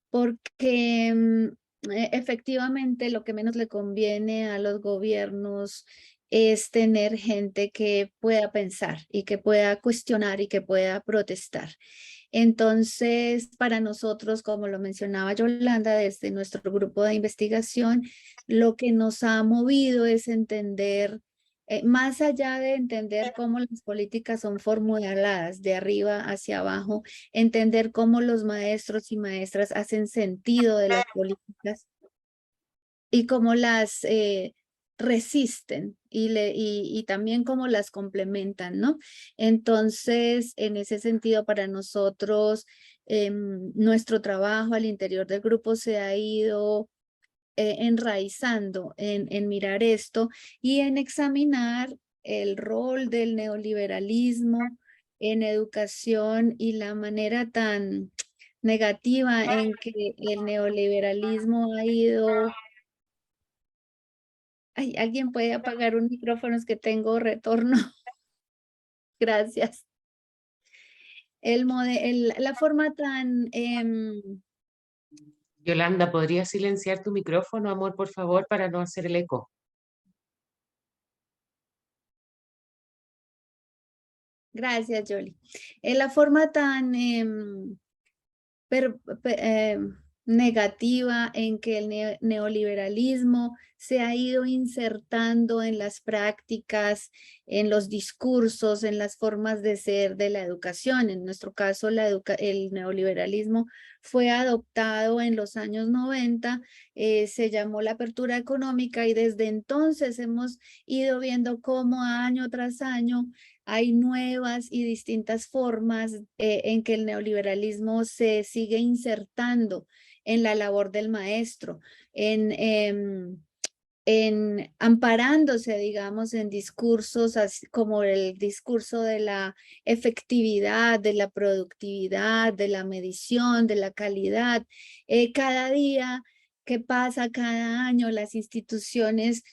porque efectivamente lo que menos le conviene a los gobiernos es tener gente que pueda pensar y que pueda cuestionar y que pueda protestar. Entonces, para nosotros, como lo mencionaba Yolanda, desde nuestro grupo de investigación, lo que nos ha movido es entender, más allá de entender cómo las políticas son formuladas de arriba hacia abajo, entender cómo los maestros y maestras hacen sentido de las políticas y cómo las resisten y también cómo las complementan, ¿no? Entonces, en ese sentido, para nosotros, nuestro trabajo al interior del grupo se ha ido enraizando en mirar esto y en examinar el rol del neoliberalismo en educación y la manera tan negativa en que el neoliberalismo ha ido... Ay, ¿alguien puede apagar un micrófono? Es que tengo retorno. Gracias. La forma tan... Yolanda, ¿podrías silenciar tu micrófono, amor, por favor, para no hacer el eco? Gracias, Yoli. En la forma tan negativa en que el neoliberalismo se ha ido insertando en las prácticas, en los discursos, en las formas de ser de la educación. En nuestro caso, el neoliberalismo fue adoptado en los años 90, se llamó la apertura económica y desde entonces hemos ido viendo cómo año tras año hay nuevas y distintas formas en que el neoliberalismo se sigue insertando en la labor del maestro, en amparándose, digamos, en discursos como el discurso de la efectividad, de la productividad, de la medición, de la calidad. Cada día que pasa, cada año, las instituciones,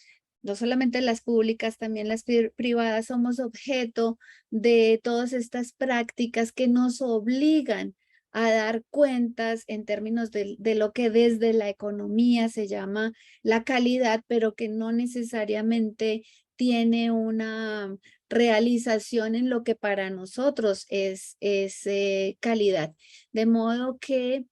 no solamente las públicas, también las privadas, somos objeto de todas estas prácticas que nos obligan a dar cuentas en términos de lo que desde la economía se llama la calidad, pero que no necesariamente tiene una realización en lo que para nosotros es calidad. De modo que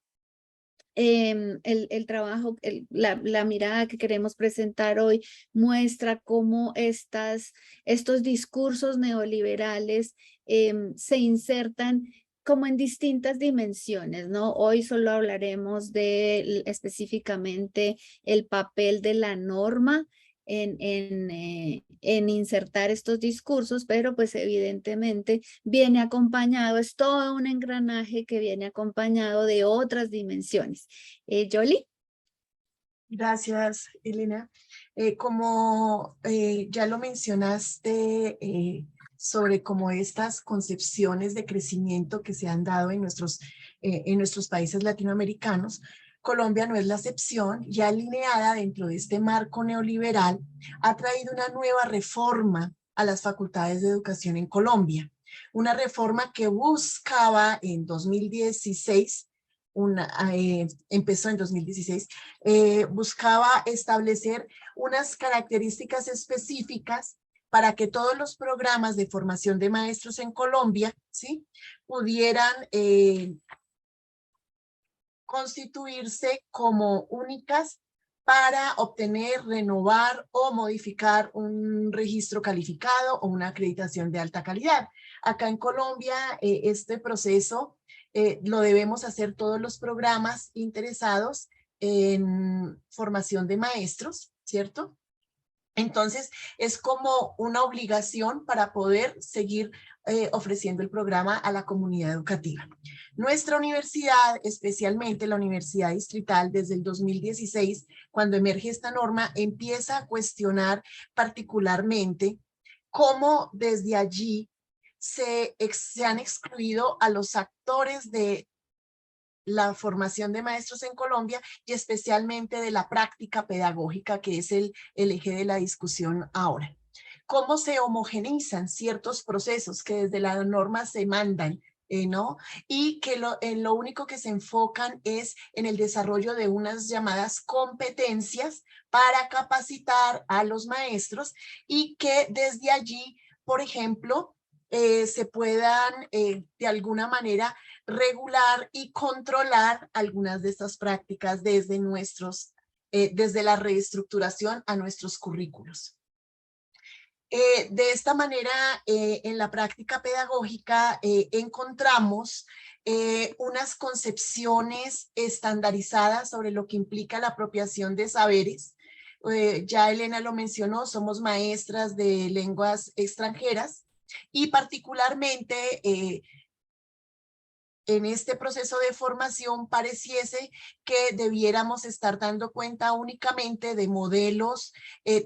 el trabajo, la mirada que queremos presentar hoy muestra cómo estos discursos neoliberales se insertan como en distintas dimensiones, ¿no? Hoy solo hablaremos de específicamente el papel de la norma en insertar estos discursos, pero pues evidentemente viene acompañado, es todo un engranaje que viene acompañado de otras dimensiones. Yoli. Gracias, Elena. Como ya lo mencionaste, sobre cómo estas concepciones de crecimiento que se han dado en nuestros países latinoamericanos, Colombia no es la excepción, y alineada dentro de este marco neoliberal, ha traído una nueva reforma a las facultades de educación en Colombia. Una reforma que buscaba en 2016, empezó en 2016, buscaba establecer unas características específicas para que todos los programas de formación de maestros en Colombia, ¿sí?, pudieran constituirse como únicas para obtener, renovar o modificar un registro calificado o una acreditación de alta calidad. Acá en Colombia, este proceso lo debemos hacer todos los programas interesados en formación de maestros, ¿cierto? Entonces, es como una obligación para poder seguir ofreciendo el programa a la comunidad educativa. Nuestra universidad, especialmente la Universidad Distrital, desde el 2016, cuando emerge esta norma, empieza a cuestionar particularmente cómo desde allí se han excluido a los actores de la formación de maestros en Colombia y especialmente de la práctica pedagógica, que es el eje de la discusión ahora. ¿Cómo se homogeneizan ciertos procesos que desde la norma se mandan, ¿no? Y que lo único que se enfocan es en el desarrollo de unas llamadas competencias para capacitar a los maestros y que desde allí, por ejemplo, se puedan de alguna manera regular y controlar algunas de estas prácticas desde la reestructuración a nuestros currículos. De esta manera, en la práctica pedagógica encontramos unas concepciones estandarizadas sobre lo que implica la apropiación de saberes. Ya Elena lo mencionó, somos maestras de lenguas extranjeras y particularmente en este proceso de formación pareciese que debiéramos estar dando cuenta únicamente de modelos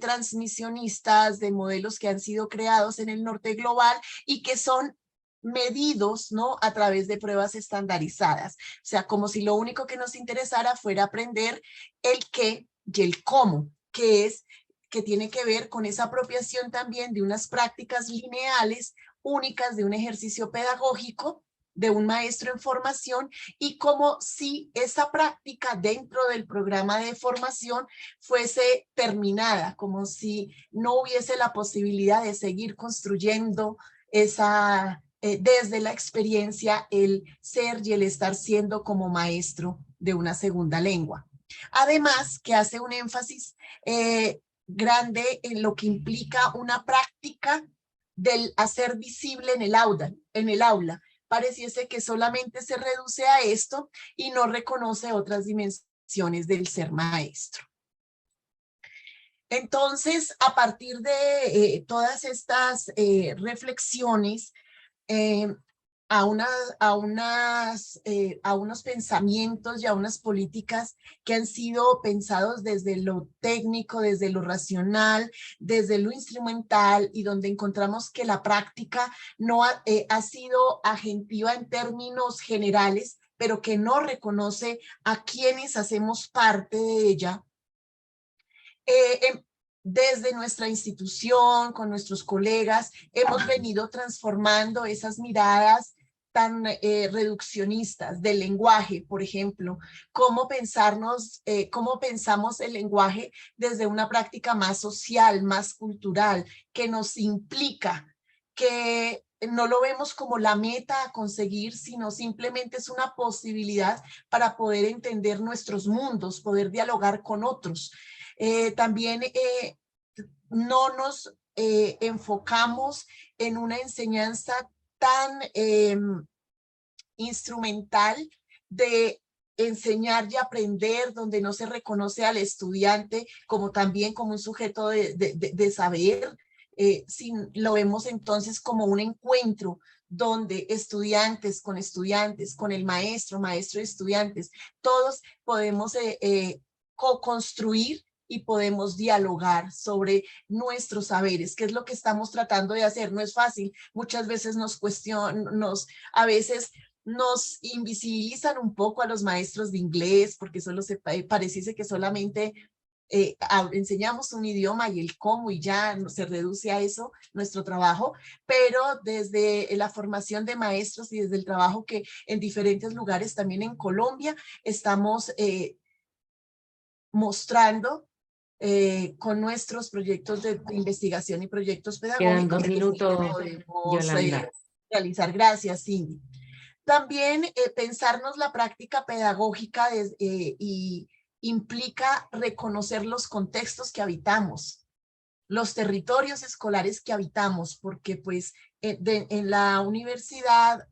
transmisionistas, de modelos que han sido creados en el norte global y que son medidos, ¿no?, a través de pruebas estandarizadas. O sea, como si lo único que nos interesara fuera aprender el qué y el cómo, que tiene que ver con esa apropiación también de unas prácticas lineales únicas de un ejercicio pedagógico de un maestro en formación, y como si esa práctica dentro del programa de formación fuese terminada, como si no hubiese la posibilidad de seguir construyendo esa desde la experiencia el ser y el estar siendo como maestro de una segunda lengua. Además, que hace un énfasis grande en lo que implica una práctica del hacer visible en el aula. Pareciese que solamente se reduce a esto y no reconoce otras dimensiones del ser maestro. Entonces, a partir de todas estas reflexiones, a unos pensamientos y a unas políticas que han sido pensados desde lo técnico, desde lo racional, desde lo instrumental, y donde encontramos que la práctica no ha sido agentiva en términos generales, pero que no reconoce a quienes hacemos parte de ella. Desde nuestra institución, con nuestros colegas, hemos venido transformando esas miradas tan reduccionistas del lenguaje, por ejemplo, cómo pensamos el lenguaje desde una práctica más social, más cultural, que nos implica, que no lo vemos como la meta a conseguir, sino simplemente es una posibilidad para poder entender nuestros mundos, poder dialogar con otros. También no nos enfocamos en una enseñanza tan instrumental de enseñar y aprender, donde no se reconoce al estudiante como también como un sujeto de saber, lo vemos entonces como un encuentro donde estudiantes, con el maestro y estudiantes, todos podemos co-construir y podemos dialogar sobre nuestros saberes, que es lo que estamos tratando de hacer. No es fácil, muchas veces a veces nos invisibilizan un poco a los maestros de inglés, porque solo pareciese que solamente enseñamos un idioma y el cómo, y ya se reduce a eso nuestro trabajo, pero desde la formación de maestros y desde el trabajo que en diferentes lugares, también en Colombia, estamos mostrando con nuestros proyectos de investigación y proyectos Quedan pedagógicos 2 minutos, podemos Yolanda. realizar. Gracias, Cindy. También pensarnos la práctica pedagógica y implica reconocer los contextos que habitamos, los territorios escolares que habitamos, porque pues en la universidad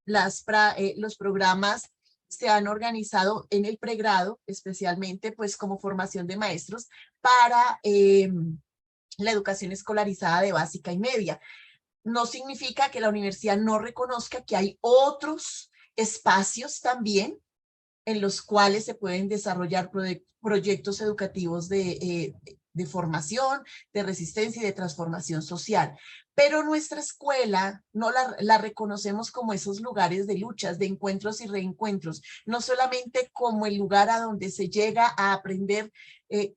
los programas se han organizado en el pregrado, especialmente pues como formación de maestros para la educación escolarizada de básica y media. No significa que la universidad no reconozca que hay otros espacios también en los cuales se pueden desarrollar proyectos educativos de formación, de resistencia y de transformación social. Pero nuestra escuela no la reconocemos como esos lugares de luchas, de encuentros y reencuentros, no solamente como el lugar a donde se llega a aprender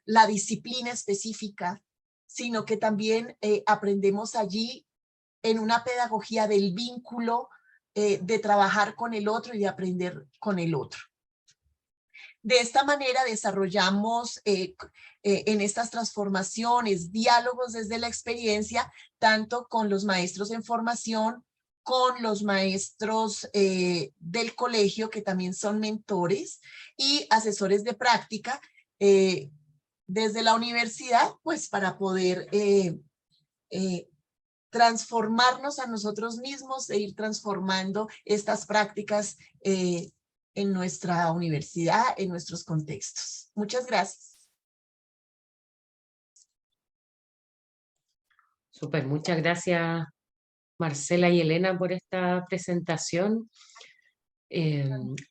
la disciplina específica, sino que también aprendemos allí en una pedagogía del vínculo, de trabajar con el otro y de aprender con el otro. De esta manera desarrollamos en estas transformaciones diálogos desde la experiencia, tanto con los maestros en formación, con los maestros del colegio, que también son mentores, y asesores de práctica desde la universidad, pues para poder transformarnos a nosotros mismos e ir transformando estas prácticas en nuestra universidad, en nuestros contextos. Muchas gracias. Súper, muchas gracias Marcela y Elena por esta presentación.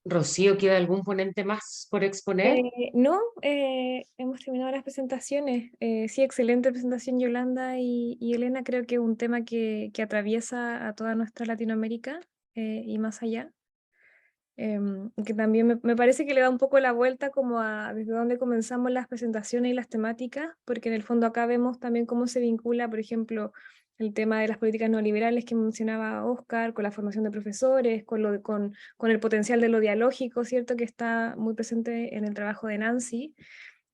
Rocío, ¿queda algún ponente más por exponer? No, hemos terminado las presentaciones. Sí, excelente presentación Yolanda y Elena. Creo que es un tema que atraviesa a toda nuestra Latinoamérica y más allá. Que también me parece que le da un poco la vuelta como a desde donde comenzamos las presentaciones y las temáticas, porque en el fondo acá vemos también cómo se vincula, por ejemplo, el tema de las políticas neoliberales que mencionaba Oscar, con la formación de profesores, con el potencial de lo dialógico, ¿cierto? Que está muy presente en el trabajo de Nancy.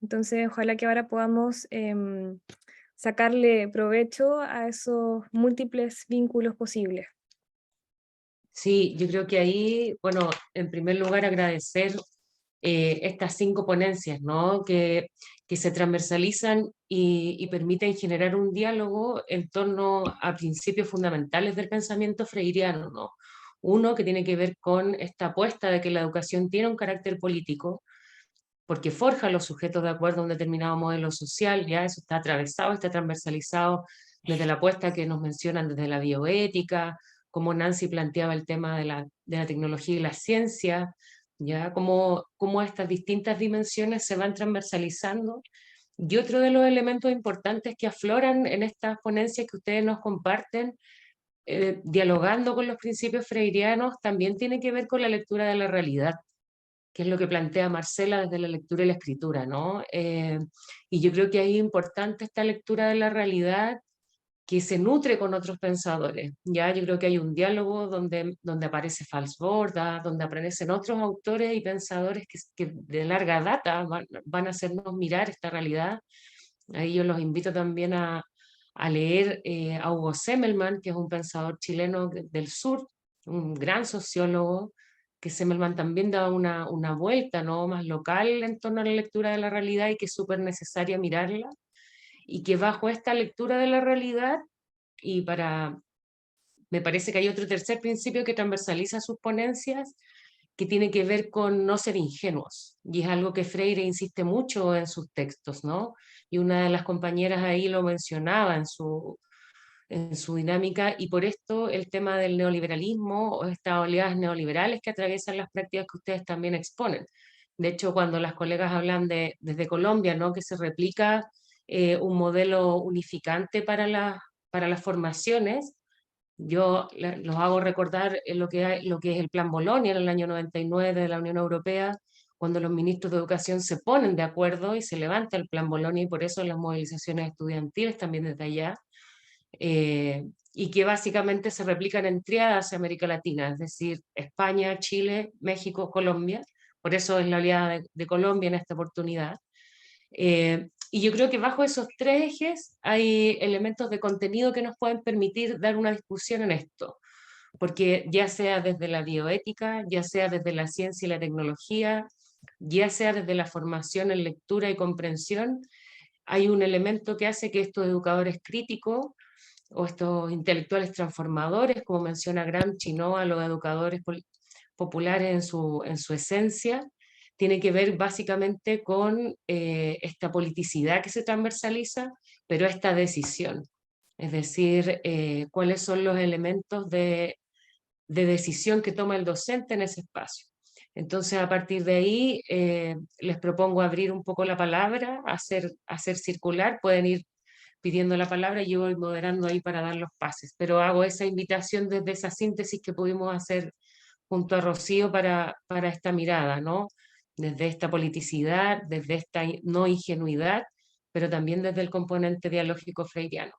Entonces, ojalá que ahora podamos sacarle provecho a esos múltiples vínculos posibles. Sí, yo creo que ahí, bueno, en primer lugar agradecer estas 5 ponencias, ¿no? Que se transversalizan y permiten generar un diálogo en torno a principios fundamentales del pensamiento freiriano, ¿no? Uno que tiene que ver con esta apuesta de que la educación tiene un carácter político, porque forja a los sujetos de acuerdo a un determinado modelo social, ya eso está atravesado, está transversalizado desde la apuesta que nos mencionan desde la bioética, como Nancy planteaba el tema de la tecnología y la ciencia, ya como estas distintas dimensiones se van transversalizando. Y otro de los elementos importantes que afloran en estas ponencias que ustedes nos comparten, dialogando con los principios freirianos, también tiene que ver con la lectura de la realidad, que es lo que plantea Marcela desde la lectura y la escritura, ¿no? Y yo creo que ahí es importante esta lectura de la realidad que se nutre con otros pensadores, ¿ya? Yo creo que hay un diálogo donde aparece Falsborda, donde aparecen otros autores y pensadores que de larga data van a hacernos mirar esta realidad. Ahí yo los invito también a leer a Hugo Semmelmann, que es un pensador chileno del sur, un gran sociólogo, que Semmelmann también da una vuelta, ¿no?, más local en torno a la lectura de la realidad y que es súper necesaria mirarla, y que bajo esta lectura de la realidad, me parece que hay otro tercer principio que transversaliza sus ponencias, que tiene que ver con no ser ingenuos, y es algo que Freire insiste mucho en sus textos, ¿no? Y una de las compañeras ahí lo mencionaba en su dinámica, y por esto el tema del neoliberalismo o estas oleadas neoliberales que atraviesan las prácticas que ustedes también exponen. De hecho, cuando las colegas hablan desde Colombia, ¿no?, que se replica un modelo unificante para las formaciones, yo los hago recordar lo que es el Plan Bolonia en el año 99 de la Unión Europea, cuando los ministros de educación se ponen de acuerdo y se levanta el Plan Bolonia, y por eso las movilizaciones estudiantiles también desde allá, y que básicamente se replican en triadas en América Latina, es decir, España, Chile, México, Colombia. Por eso es la oleada de Colombia en esta oportunidad. Y yo creo que bajo esos 3 ejes hay elementos de contenido que nos pueden permitir dar una discusión en esto, porque ya sea desde la bioética, ya sea desde la ciencia y la tecnología, ya sea desde la formación en lectura y comprensión, hay un elemento que hace que estos educadores críticos o estos intelectuales transformadores, como menciona Gramsci, ¿no?, a los educadores populares en su esencia, tiene que ver básicamente con esta politicidad que se transversaliza, pero esta decisión. Es decir, cuáles son los elementos de decisión que toma el docente en ese espacio. Entonces, a partir de ahí, les propongo abrir un poco la palabra, hacer circular, pueden ir pidiendo la palabra y yo voy moderando ahí para dar los pases, pero hago esa invitación desde esa síntesis que pudimos hacer junto a Rocío para esta mirada, ¿no? Desde esta politicidad, desde esta no ingenuidad, pero también desde el componente dialógico freiriano.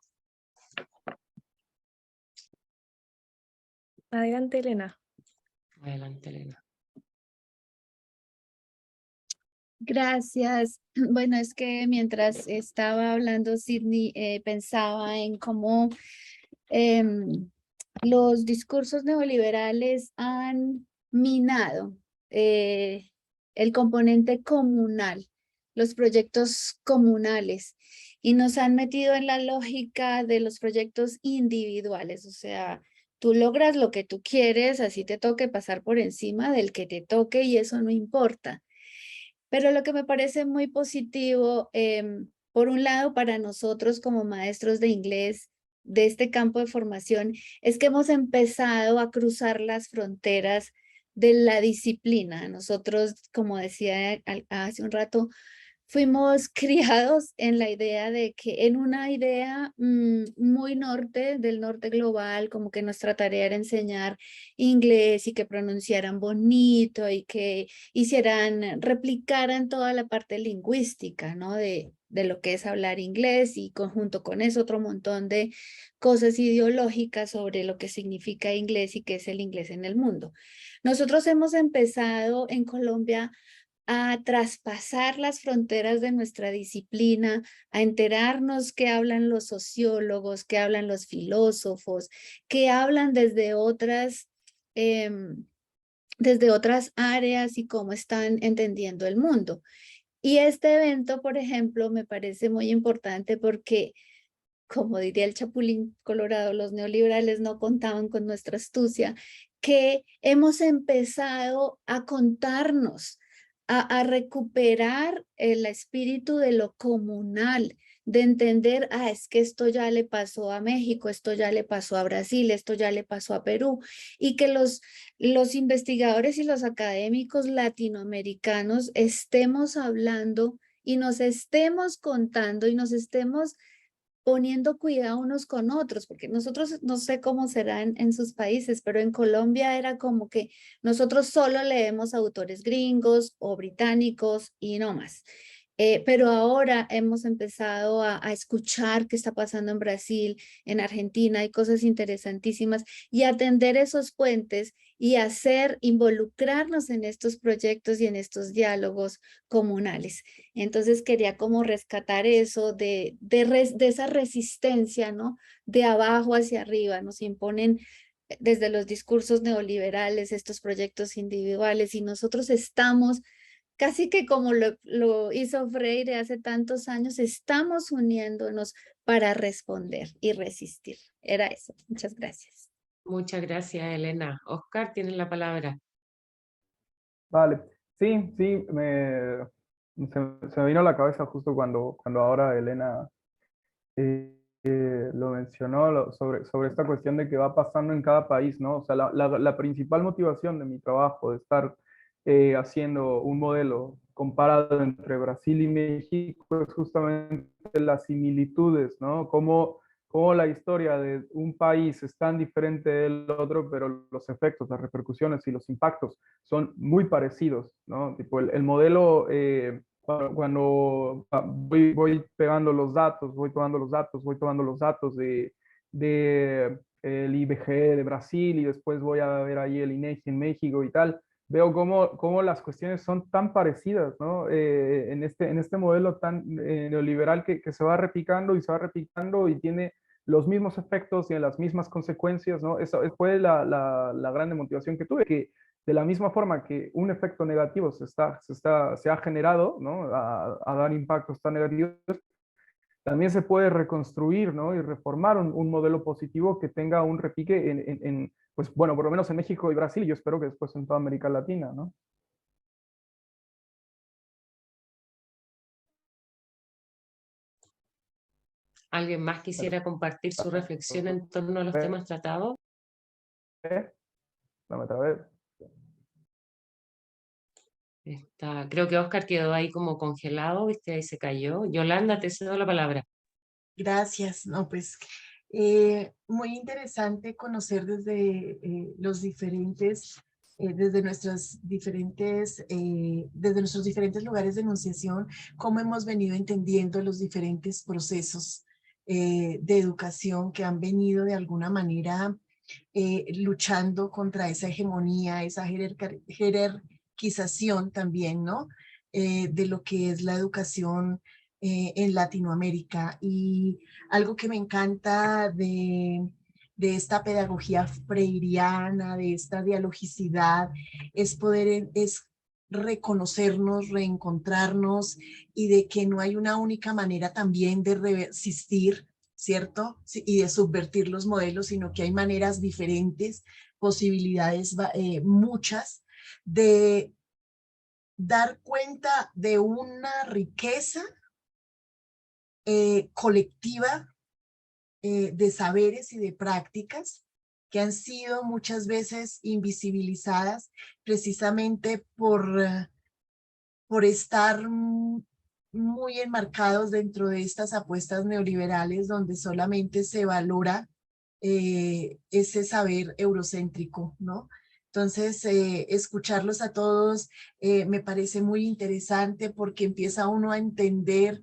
Adelante, Elena. Adelante, Elena. Gracias. Bueno, es que mientras estaba hablando, Sidney, pensaba en cómo los discursos neoliberales han minado el componente comunal, los proyectos comunales, y nos han metido en la lógica de los proyectos individuales. O sea, tú logras lo que tú quieres, así te toque pasar por encima del que te toque y eso no importa. Pero lo que me parece muy positivo, por un lado, para nosotros como maestros de inglés de este campo de formación, es que hemos empezado a cruzar las fronteras de la disciplina. Nosotros, como decía hace un rato, fuimos criados en la idea de que, en una idea muy del norte global, como que nuestra tarea era enseñar inglés y que pronunciaran bonito y que replicaran toda la parte lingüística, ¿no? De lo que es hablar inglés, y junto con eso otro montón de cosas ideológicas sobre lo que significa inglés y qué es el inglés en el mundo. Nosotros hemos empezado en Colombia a traspasar las fronteras de nuestra disciplina, a enterarnos qué hablan los sociólogos, qué hablan los filósofos, qué hablan desde otras desde otras áreas y cómo están entendiendo el mundo. Y este evento, por ejemplo, me parece muy importante porque, como diría el Chapulín Colorado, los neoliberales no contaban con nuestra astucia, que hemos empezado a contarnos, a recuperar el espíritu de lo comunal, de entender, es que esto ya le pasó a México, esto ya le pasó a Brasil, esto ya le pasó a Perú, y que los investigadores y los académicos latinoamericanos estemos hablando y nos estemos contando y nos estemos poniendo cuidado unos con otros, porque nosotros, no sé cómo será en sus países, pero en Colombia era como que nosotros solo leemos autores gringos o británicos y no más. Pero ahora hemos empezado a escuchar qué está pasando en Brasil, en Argentina, hay cosas interesantísimas, y atender esos puentes y involucrarnos en estos proyectos y en estos diálogos comunales. Entonces quería como rescatar eso de esa resistencia, ¿no? De abajo hacia arriba, nos imponen desde los discursos neoliberales estos proyectos individuales y nosotros estamos, casi que como lo hizo Freire hace tantos años, estamos uniéndonos para responder y resistir. Era eso. Muchas gracias. Muchas gracias, Elena. Oscar, tienes la palabra. Vale, sí, se me vino a la cabeza justo cuando ahora Elena lo mencionó sobre esta cuestión de que va pasando en cada país, ¿no? O sea, la principal motivación de mi trabajo, de estar haciendo un modelo comparado entre Brasil y México, es justamente las similitudes, ¿no? Cómo la historia de un país es tan diferente del otro, pero los efectos, las repercusiones y los impactos son muy parecidos, ¿no? Tipo, el modelo, cuando voy pegando los datos, voy tomando los datos de el IBGE de Brasil y después voy a ver ahí el INEGI en México y tal, veo cómo las cuestiones son tan parecidas, ¿no? En este modelo tan neoliberal que se va replicando y se va replicando y tiene los mismos efectos y las mismas consecuencias, ¿no? Esa fue la grande motivación que tuve, que de la misma forma que un efecto negativo se ha generado, ¿no? A dar impactos tan negativos, también se puede reconstruir, ¿no? Y reformar un modelo positivo que tenga un repique pues bueno, por lo menos en México y Brasil, y yo espero que después en toda América Latina, ¿no? ¿Alguien más quisiera compartir su reflexión en torno a los temas tratados? Dame otra vez. Creo que Oscar quedó ahí como congelado, ¿viste? Ahí se cayó. Yolanda, te cedo la palabra. Gracias. No, pues muy interesante conocer desde los diferentes, desde nuestros diferentes lugares de enunciación, cómo hemos venido entendiendo los diferentes procesos de educación que han venido de alguna manera luchando contra esa hegemonía, esa jerarquización también, ¿no? De lo que es la educación en Latinoamérica. Y algo que me encanta de esta pedagogía freiriana, de esta dialogicidad, es reconocernos, reencontrarnos y de que no hay una única manera también de resistir, ¿cierto? Sí, y de subvertir los modelos, sino que hay maneras diferentes, posibilidades muchas, de dar cuenta de una riqueza colectiva de saberes y de prácticas que han sido muchas veces invisibilizadas precisamente por estar muy enmarcados dentro de estas apuestas neoliberales donde solamente se valora ese saber eurocéntrico, ¿no? Entonces, escucharlos a todos me parece muy interesante porque empieza uno a entender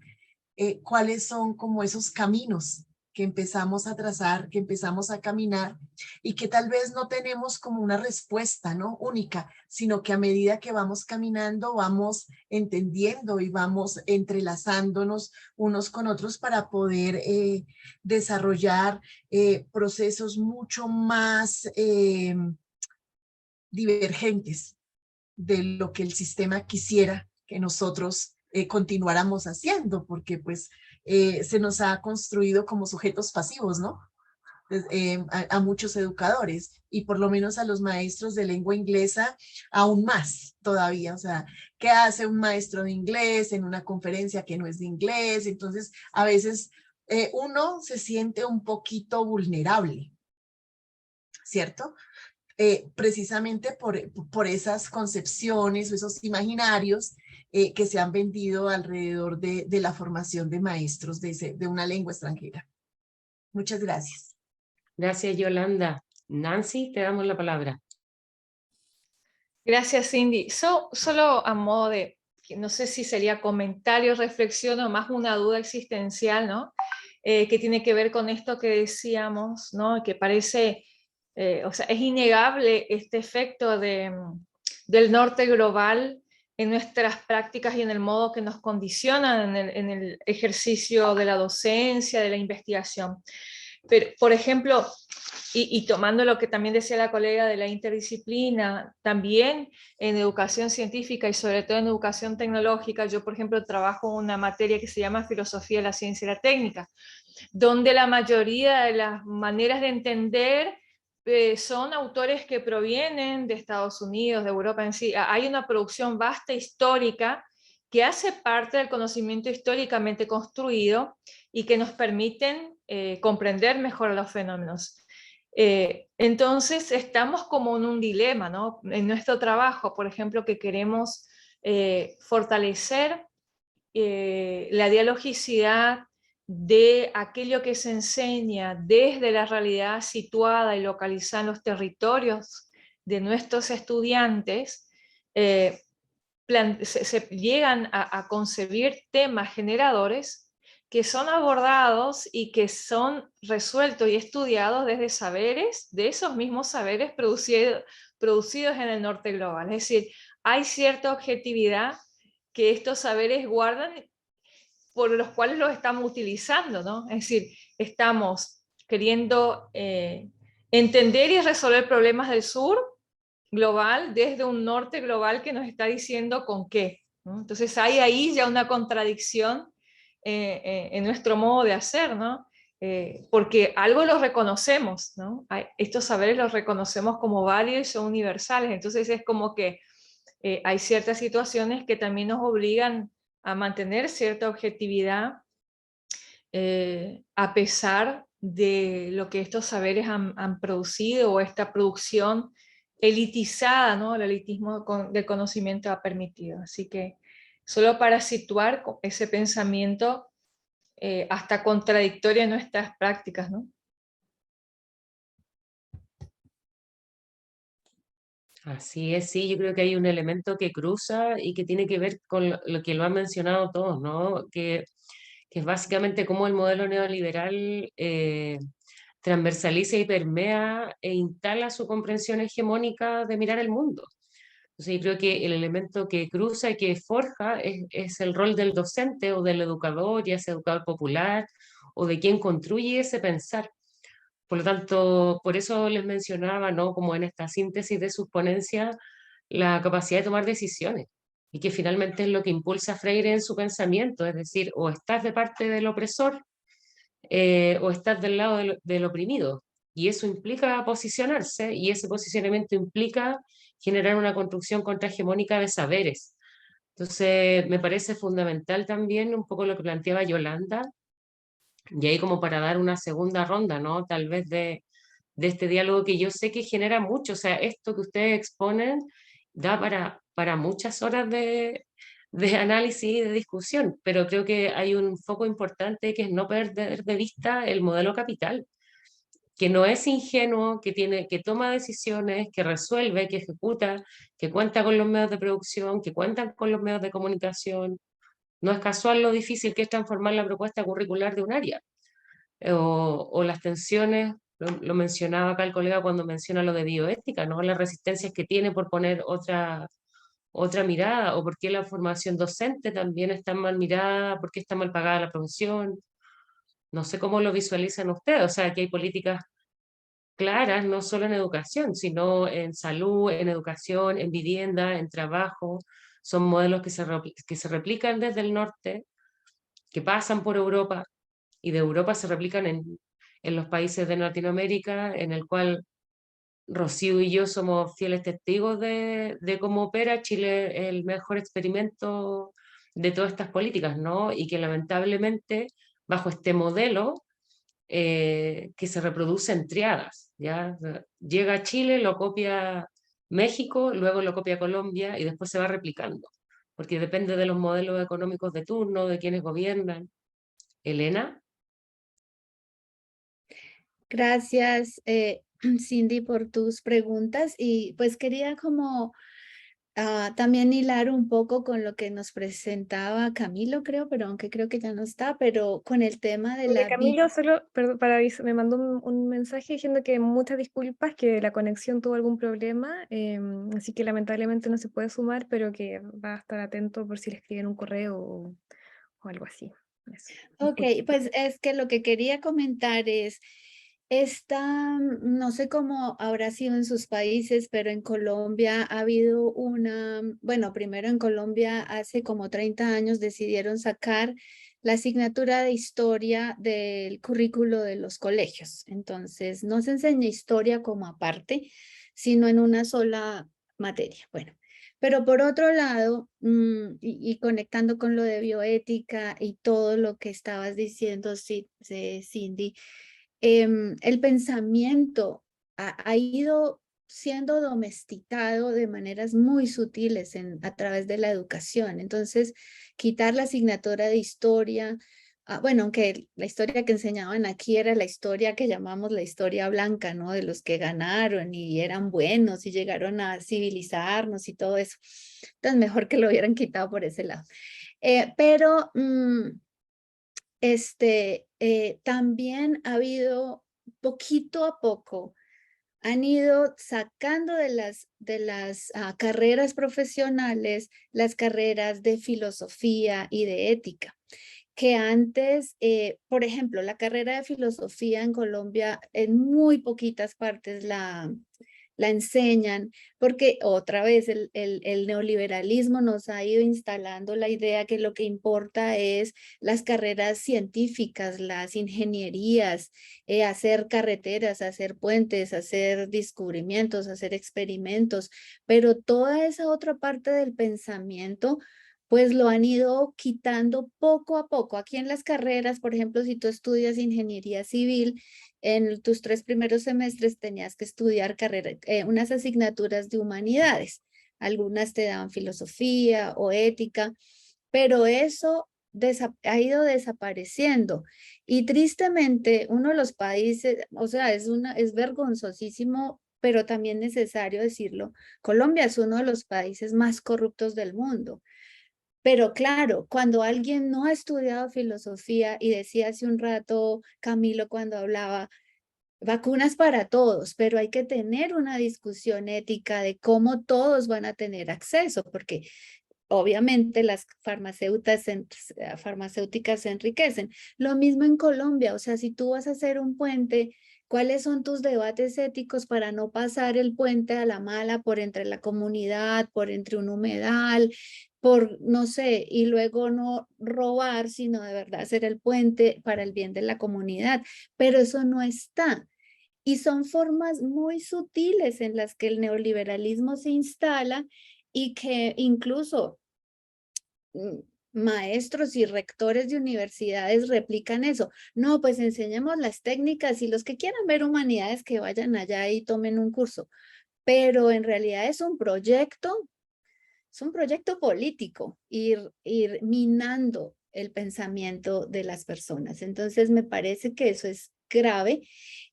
cuáles son como esos caminos que empezamos a trazar, que empezamos a caminar y que tal vez no tenemos como una respuesta, ¿no? Única, sino que a medida que vamos caminando vamos entendiendo y vamos entrelazándonos unos con otros para poder desarrollar procesos mucho más divergentes de lo que el sistema quisiera que nosotros continuáramos haciendo, porque pues se nos ha construido como sujetos pasivos, ¿no? A muchos educadores y por lo menos a los maestros de lengua inglesa aún más todavía. O sea, ¿qué hace un maestro de inglés en una conferencia que no es de inglés? Entonces, a veces uno se siente un poquito vulnerable, ¿cierto? Precisamente por esas concepciones o esos imaginarios que se han vendido alrededor de la formación de maestros de una lengua extranjera. Muchas gracias. Gracias, Yolanda. Nancy, te damos la palabra. Gracias, Cindy. Solo a modo de, no sé si sería comentario, reflexión o más una duda existencial, ¿no? Que tiene que ver con esto que decíamos, ¿no? Que parece, o sea, es innegable este efecto del norte global en nuestras prácticas y en el modo que nos condicionan en el ejercicio de la docencia, de la investigación. Pero, por ejemplo, y tomando lo que también decía la colega de la interdisciplina, también en educación científica y sobre todo en educación tecnológica, yo por ejemplo trabajo en una materia que se llama Filosofía de la Ciencia y la Técnica, donde la mayoría de las maneras de entender son autores que provienen de Estados Unidos, de Europa en sí. Hay una producción vasta histórica que hace parte del conocimiento históricamente construido y que nos permiten comprender mejor los fenómenos. Entonces estamos como en un dilema, ¿no? En nuestro trabajo, por ejemplo, que queremos fortalecer la dialogicidad de aquello que se enseña desde la realidad situada y localizada en los territorios de nuestros estudiantes, se llegan a concebir temas generadores que son abordados y que son resueltos y estudiados desde saberes, de esos mismos saberes producidos en el norte global. Es decir, hay cierta objetividad que estos saberes guardan por los cuales los estamos utilizando, ¿no? Es decir, estamos queriendo entender y resolver problemas del sur global desde un norte global que nos está diciendo con qué, ¿no? Entonces hay ahí ya una contradicción en nuestro modo de hacer, ¿no? Porque algo los reconocemos, ¿no? Estos saberes los reconocemos como válidos y son universales, entonces es como que hay ciertas situaciones que también nos obligan a mantener cierta objetividad a pesar de lo que estos saberes han producido o esta producción elitizada, ¿no? El elitismo del conocimiento ha permitido. Así que solo para situar ese pensamiento hasta contradictorio en nuestras prácticas, ¿no? Así es, sí, yo creo que hay un elemento que cruza y que tiene que ver con lo que lo han mencionado todos, ¿no? Que es básicamente cómo el modelo neoliberal transversaliza y permea e instala su comprensión hegemónica de mirar el mundo. Entonces yo creo que el elemento que cruza y que forja es el rol del docente o del educador, ya sea educador popular, o de quien construye ese pensar. Por lo tanto, por eso les mencionaba, ¿no? Como en esta síntesis de sus ponencias, la capacidad de tomar decisiones, y que finalmente es lo que impulsa a Freire en su pensamiento, es decir, o estás de parte del opresor, o estás del lado del oprimido. Y eso implica posicionarse, y ese posicionamiento implica generar una construcción contrahegemónica de saberes. Entonces, me parece fundamental también un poco lo que planteaba Yolanda, y ahí como para dar una segunda ronda, ¿no? Tal vez de este diálogo que yo sé que genera mucho, o sea, esto que ustedes exponen da para muchas horas de análisis y de discusión, pero creo que hay un foco importante que es no perder de vista el modelo capital, que no es ingenuo, que toma decisiones, que resuelve, que ejecuta, que cuenta con los medios de producción, que cuentan con los medios de comunicación. No es casual lo difícil que es transformar la propuesta curricular de un área, o las tensiones, lo mencionaba acá el colega cuando menciona lo de bioética, ¿no? Las resistencias que tiene por poner otra mirada, o por qué la formación docente también está mal mirada, por qué está mal pagada la profesión. No sé cómo lo visualizan ustedes, o sea, aquí hay políticas claras, no solo en educación, sino en salud, en educación, en vivienda, en trabajo. Son modelos que se replican desde el norte, que pasan por Europa, y de Europa se replican en los países de Latinoamérica, en el cual Rocío y yo somos fieles testigos de cómo opera Chile, el mejor experimento de todas estas políticas, ¿no? Y que lamentablemente, bajo este modelo, que se reproduce en triadas, ¿ya? Llega a Chile, lo copia México, luego lo copia Colombia y después se va replicando, porque depende de los modelos económicos de turno, de quienes gobiernan. Elena. Gracias, Cindy, por tus preguntas y pues quería como también hilar un poco con lo que nos presentaba Camilo, creo, pero aunque creo que ya no está, pero con el tema de la Camilo solo, perdón, para me mandó un mensaje diciendo que muchas disculpas, que la conexión tuvo algún problema, así que lamentablemente no se puede sumar, pero que va a estar atento por si le escriben un correo o algo así. Eso. Ok, pues es que lo que quería comentar es, no sé cómo habrá sido en sus países, pero en Colombia ha habido bueno, primero en Colombia hace como 30 años decidieron sacar la asignatura de historia del currículo de los colegios. Entonces, no se enseña historia como aparte, sino en una sola materia. Bueno. Pero por otro lado, y conectando con lo de bioética y todo lo que estabas diciendo, Cindy, el pensamiento ha ido siendo domesticado de maneras muy sutiles a través de la educación. Entonces, quitar la asignatura de historia, bueno, aunque la historia que enseñaban aquí era la historia que llamamos la historia blanca, ¿no? De los que ganaron y eran buenos y llegaron a civilizarnos y todo eso. Entonces, mejor que lo hubieran quitado por ese lado. Pero también ha habido poquito a poco, han ido sacando de las carreras profesionales las carreras de filosofía y de ética, que antes, por ejemplo, la carrera de filosofía en Colombia en muy poquitas partes la enseñan, porque otra vez el neoliberalismo nos ha ido instalando la idea que lo que importa es las carreras científicas, las ingenierías, hacer carreteras, hacer puentes, hacer descubrimientos, hacer experimentos, pero toda esa otra parte del pensamiento pues lo han ido quitando poco a poco. Aquí en las carreras, por ejemplo, si tú estudias ingeniería civil, en tus 3 primeros semestres tenías que estudiar unas asignaturas de humanidades. Algunas te daban filosofía o ética, pero eso ha ido desapareciendo. Y tristemente, uno de los países, o sea, es vergonzosísimo, pero también necesario decirlo, Colombia es uno de los países más corruptos del mundo. Pero claro, cuando alguien no ha estudiado filosofía y decía hace un rato Camilo cuando hablaba, vacunas para todos, pero hay que tener una discusión ética de cómo todos van a tener acceso, porque obviamente las farmacéuticas se enriquecen. Lo mismo en Colombia, o sea, si tú vas a hacer un puente, ¿cuáles son tus debates éticos para no pasar el puente a la mala por entre la comunidad, por entre un humedal, por, no sé, y luego no robar, sino de verdad hacer el puente para el bien de la comunidad? Pero eso no está. Y son formas muy sutiles en las que el neoliberalismo se instala y que incluso maestros y rectores de universidades replican eso. No, pues enseñemos las técnicas y los que quieran ver humanidades que vayan allá y tomen un curso. Pero en realidad es un proyecto político, ir minando el pensamiento de las personas. Entonces me parece que eso es grave.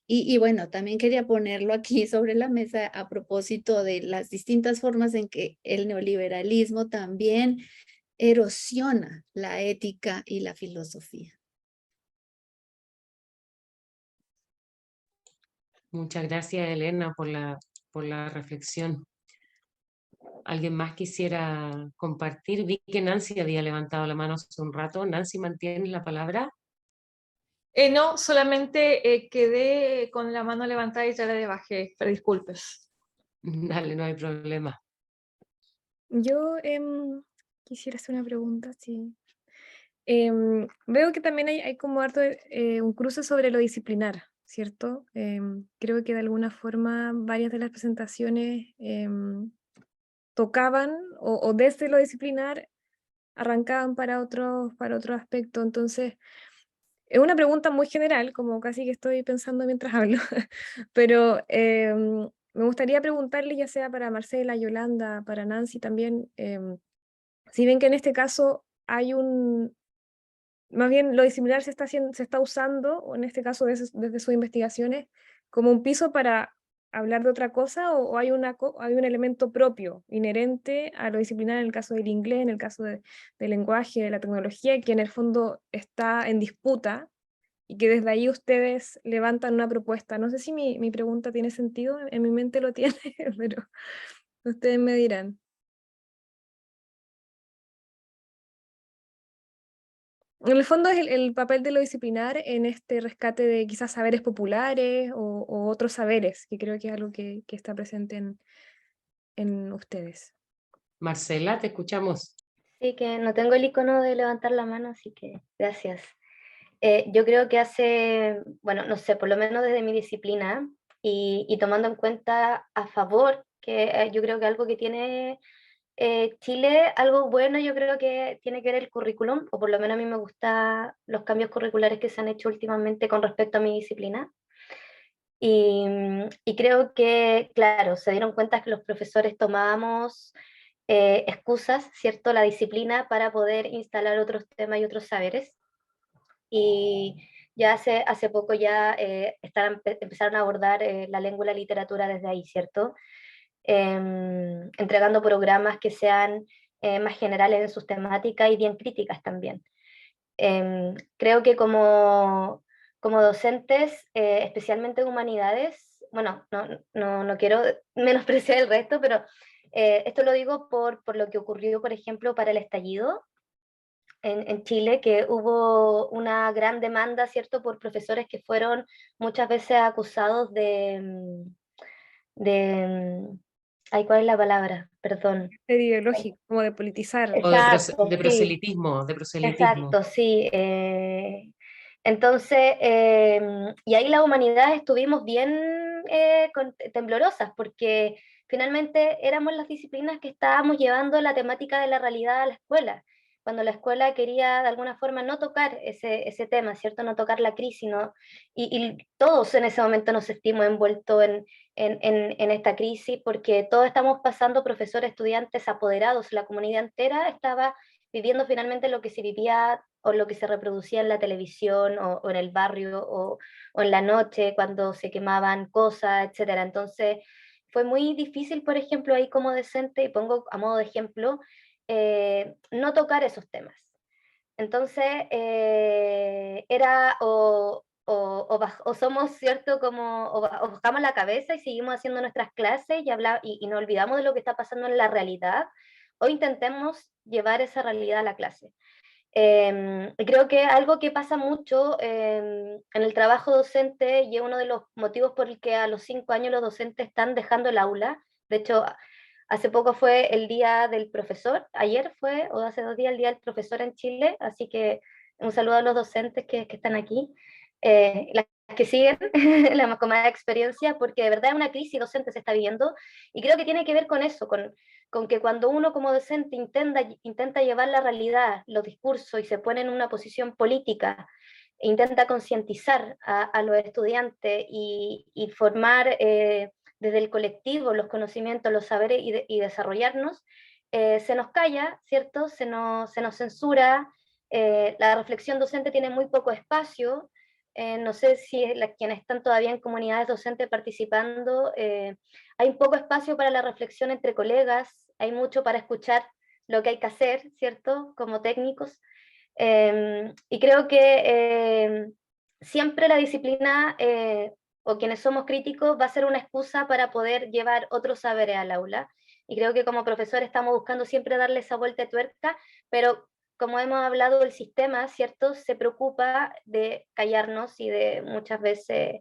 Y bueno, también quería ponerlo aquí sobre la mesa a propósito de las distintas formas en que el neoliberalismo también erosiona la ética y la filosofía. Muchas gracias, Elena, por la reflexión. ¿Alguien más quisiera compartir? Vi que Nancy había levantado la mano hace un rato. Nancy, ¿mantienes la palabra? No, solamente quedé con la mano levantada y ya la bajé, pero disculpes. Dale, no hay problema. Yo quisiera hacer una pregunta, sí. Veo que también hay como harto un cruce sobre lo disciplinar, ¿cierto? Creo que de alguna forma varias de las presentaciones tocaban o desde lo disciplinar arrancaban para otro aspecto. Entonces, es una pregunta muy general, como casi que estoy pensando mientras hablo, pero me gustaría preguntarle, ya sea para Marcela, Yolanda, para Nancy también, si ven que en este caso hay más bien lo disciplinar se está usando, o en este caso desde sus investigaciones, como un piso para hablar de otra cosa, o hay hay un elemento propio, inherente a lo disciplinar en el caso del inglés, en el caso del lenguaje, de la tecnología, que en el fondo está en disputa, y que desde ahí ustedes levantan una propuesta. No sé si mi pregunta tiene sentido, en mi mente lo tiene, pero ustedes me dirán. En el fondo es el papel de lo disciplinar en este rescate de quizás saberes populares o otros saberes, que creo que es algo que está presente en ustedes. Marcela, te escuchamos. Sí, que no tengo el icono de levantar la mano, así que gracias. Yo creo que bueno, no sé, por lo menos desde mi disciplina y tomando en cuenta a favor, que yo creo que algo que tiene Chile, algo bueno yo creo que tiene que ver el currículum, o por lo menos a mí me gustan los cambios curriculares que se han hecho últimamente con respecto a mi disciplina. Y creo que, claro, se dieron cuenta que los profesores tomábamos excusas, ¿cierto? La disciplina para poder instalar otros temas y otros saberes. Y ya hace poco ya empezaron a abordar la lengua y la literatura desde ahí, ¿cierto? Entregando programas que sean más generales en sus temáticas y bien críticas también. Creo que como docentes, especialmente en humanidades, bueno, no quiero menospreciar el resto, pero esto lo digo por lo que ocurrió, por ejemplo, para el estallido en Chile, que hubo una gran demanda, ¿cierto?, por profesores que fueron muchas veces acusados de ay, ¿cuál es la palabra? Perdón. Ser ideológico, como de politizar. O Exacto, de sí. proselitismo, de proselitismo. Exacto, sí. Entonces, y ahí las humanidades estuvimos bien temblorosas, porque finalmente éramos las disciplinas que estábamos llevando la temática de la realidad a la escuela, cuando la escuela quería de alguna forma no tocar ese tema, ¿cierto? No tocar la crisis, ¿no? Y todos en ese momento nos sentimos envueltos en esta crisis, porque todos estamos pasando, profesores, estudiantes, apoderados, la comunidad entera estaba viviendo finalmente lo que se vivía o lo que se reproducía en la televisión o en el barrio o en la noche cuando se quemaban cosas, etcétera. Entonces fue muy difícil, por ejemplo, ahí como docente, y pongo a modo de ejemplo, no tocar esos temas. Entonces era o somos, ¿cierto? Como, o bajamos la cabeza y seguimos haciendo nuestras clases y nos olvidamos de lo que está pasando en la realidad, o intentemos llevar esa realidad a la clase. Creo que algo que pasa mucho en el trabajo docente, y es uno de los motivos por el que a los 5 años los docentes están dejando el aula. De hecho, hace poco fue el Día del Profesor, ayer fue, o hace 2 días, el Día del Profesor en Chile, así que un saludo a los docentes que están aquí, las que siguen, la más con más experiencia, porque de verdad es una crisis docente se está viviendo, y creo que tiene que ver con eso, con que cuando uno como docente intenta llevar la realidad, los discursos, y se pone en una posición política, e intenta concientizar a los estudiantes y formar desde el colectivo los conocimientos, los saberes y desarrollarnos, se nos calla, ¿cierto? Se nos censura, la reflexión docente tiene muy poco espacio. No sé si quienes están todavía en comunidades docentes participando, hay un poco espacio para la reflexión entre colegas, hay mucho para escuchar lo que hay que hacer, ¿cierto? Como técnicos. Y creo que siempre la disciplina o quienes somos críticos va a ser una excusa para poder llevar otros saberes al aula. Y creo que como profesor estamos buscando siempre darle esa vuelta de tuerca, pero como hemos hablado, el sistema, ¿cierto?, se preocupa de callarnos y de muchas veces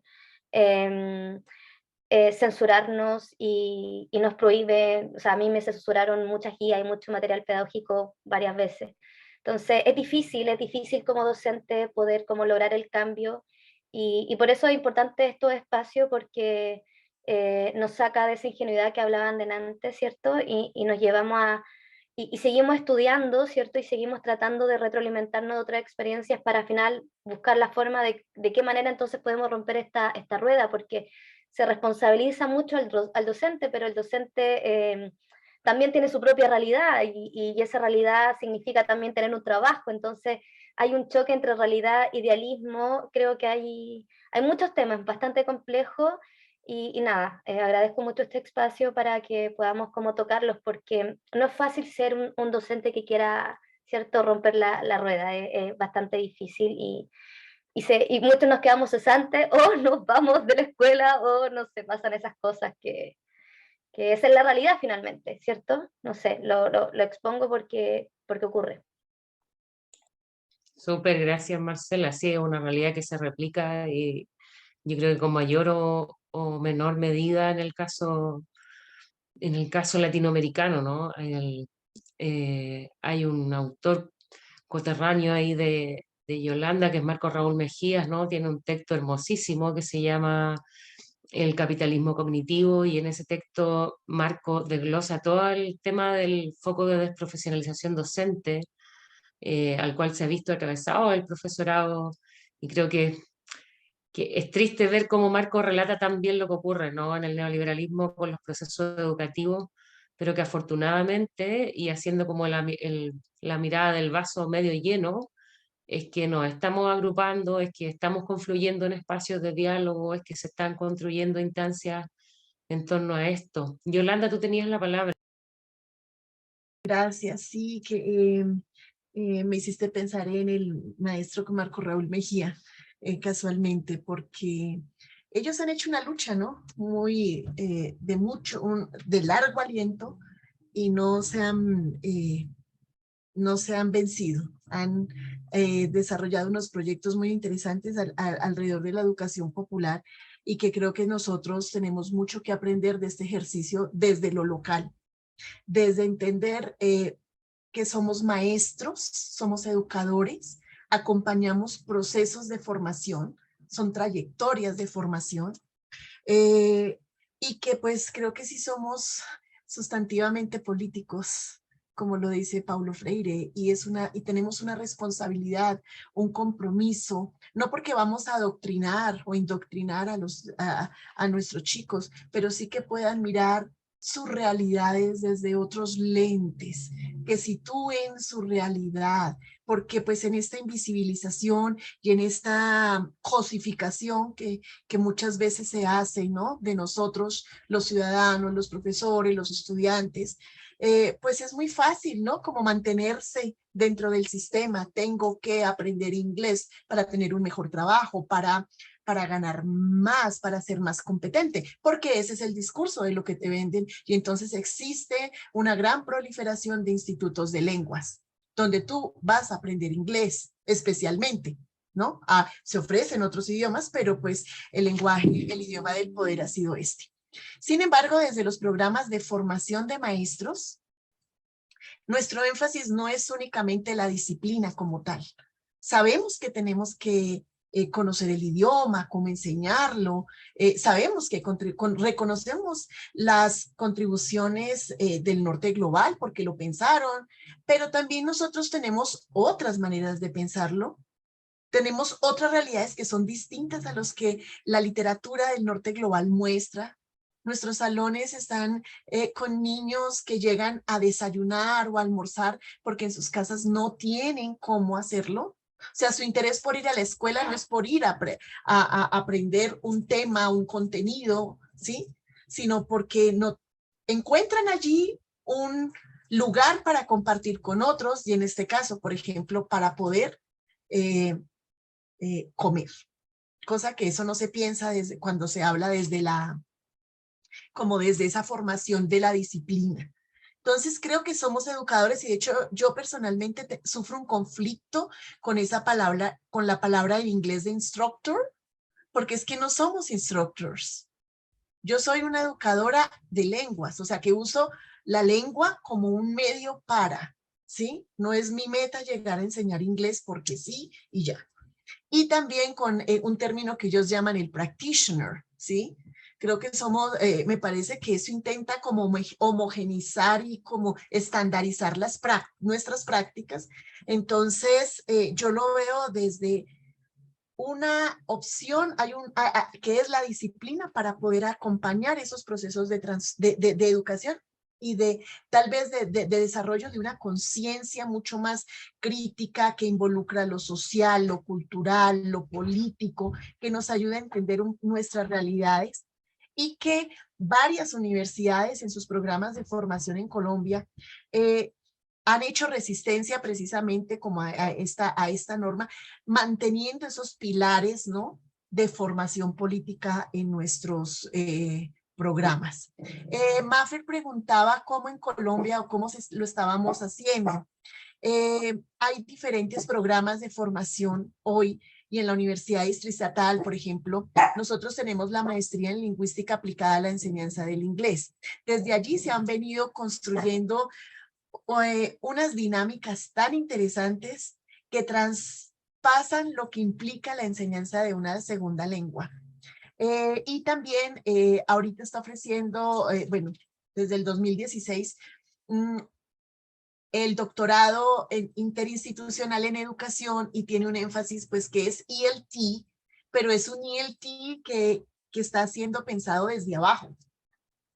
censurarnos y nos prohíbe, o sea, a mí me censuraron muchas guías y mucho material pedagógico varias veces. Entonces, es difícil como docente poder como lograr el cambio y por eso es importante estos espacios porque nos saca de esa ingenuidad que hablaban delante, ¿cierto? Y nos llevamos a, y seguimos estudiando, ¿cierto? Y seguimos tratando de retroalimentarnos de otras experiencias para al final buscar la forma de qué manera entonces podemos romper esta rueda, porque se responsabiliza mucho al docente, pero el docente también tiene su propia realidad y esa realidad significa también tener un trabajo, entonces hay un choque entre realidad e idealismo, creo que hay muchos temas bastante complejos y nada, agradezco mucho este espacio para que podamos como tocarlos, porque no es fácil ser un docente que quiera, ¿cierto?, romper la rueda, es bastante difícil y muchos nos quedamos cesantes o nos vamos de la escuela o no se pasan esas cosas que esa es la realidad finalmente, ¿cierto? No sé, lo expongo porque ocurre. Súper, gracias Marcela. Sí, es una realidad que se replica y yo creo que con mayor o menor medida en el caso latinoamericano, ¿no? Hay un autor coterráneo ahí de Yolanda, que es Marco Raúl Mejías, ¿no? Tiene un texto hermosísimo que se llama El capitalismo cognitivo, y en ese texto Marco desglosa todo el tema del foco de desprofesionalización docente, al cual se ha visto atravesado el profesorado, y creo que es triste ver cómo Marco relata tan bien lo que ocurre, ¿no?, en el neoliberalismo con los procesos educativos, pero que afortunadamente, y haciendo como la mirada del vaso medio lleno, es que nos estamos agrupando, es que estamos confluyendo en espacios de diálogo, es que se están construyendo instancias en torno a esto. Yolanda, tú tenías la palabra. Gracias, sí, que me hiciste pensar en el maestro Marco Raúl Mejía, casualmente, porque ellos han hecho una lucha, ¿no? Muy de largo aliento y no se han vencido. Han desarrollado unos proyectos muy interesantes alrededor de la educación popular y que creo que nosotros tenemos mucho que aprender de este ejercicio desde lo local, desde entender que somos maestros, somos educadores, acompañamos procesos de formación, son trayectorias de formación, y que pues creo que sí somos sustantivamente políticos, como lo dice Paulo Freire, y tenemos una responsabilidad, un compromiso, no porque vamos a adoctrinar o indoctrinar a nuestros chicos, pero sí que puedan mirar sus realidades desde otros lentes, que sitúen su realidad, porque pues en esta invisibilización y en esta cosificación que muchas veces se hace, ¿no?, de nosotros, los ciudadanos, los profesores, los estudiantes, pues es muy fácil, ¿no?, como mantenerse dentro del sistema. Tengo que aprender inglés para tener un mejor trabajo, para ganar más, para ser más competente, porque ese es el discurso de lo que te venden. Y entonces existe una gran proliferación de institutos de lenguas, donde tú vas a aprender inglés especialmente, ¿no? Se ofrecen otros idiomas, pero pues el lenguaje, el idioma del poder ha sido este. Sin embargo, desde los programas de formación de maestros, nuestro énfasis no es únicamente la disciplina como tal. Sabemos que tenemos que conocer el idioma, cómo enseñarlo, sabemos que reconocemos las contribuciones del norte global porque lo pensaron, pero también nosotros tenemos otras maneras de pensarlo. Tenemos otras realidades que son distintas a los que la literatura del norte global muestra. Nuestros salones están con niños que llegan a desayunar o a almorzar porque en sus casas no tienen cómo hacerlo. O sea, su interés por ir a la escuela no es por ir a aprender un tema, un contenido, ¿sí? Sino porque no encuentran allí un lugar para compartir con otros y en este caso, por ejemplo, para poder comer. Cosa que eso no se piensa cuando se habla desde esa formación de la disciplina. Entonces creo que somos educadores y de hecho yo personalmente sufro un conflicto con esa palabra, con la palabra en inglés de instructor, porque es que no somos instructors. Yo soy una educadora de lenguas, o sea que uso la lengua como un medio para, ¿sí? No es mi meta llegar a enseñar inglés porque sí y ya. Y también con un término que ellos llaman el practitioner, ¿sí? Creo que somos, me parece que eso intenta como homogenizar y como estandarizar nuestras prácticas. Entonces, yo lo veo desde una opción, que es la disciplina para poder acompañar esos procesos de educación y de tal vez de desarrollo de una conciencia mucho más crítica que involucra lo social, lo cultural, lo político, que nos ayuda a entender nuestras realidades y que varias universidades en sus programas de formación en Colombia han hecho resistencia precisamente como a esta norma, manteniendo esos pilares, ¿no?, de formación política en nuestros programas. Maffer preguntaba cómo en Colombia o cómo lo estábamos haciendo. Hay diferentes programas de formación hoy y en la Universidad Distrital, por ejemplo, nosotros tenemos la maestría en lingüística aplicada a la enseñanza del inglés. Desde allí se han venido construyendo unas dinámicas tan interesantes que traspasan lo que implica la enseñanza de una segunda lengua. Y también ahorita está ofreciendo, bueno, desde el 2016, el doctorado interinstitucional en educación y tiene un énfasis pues que es ELT, pero es un ELT que está siendo pensado desde abajo.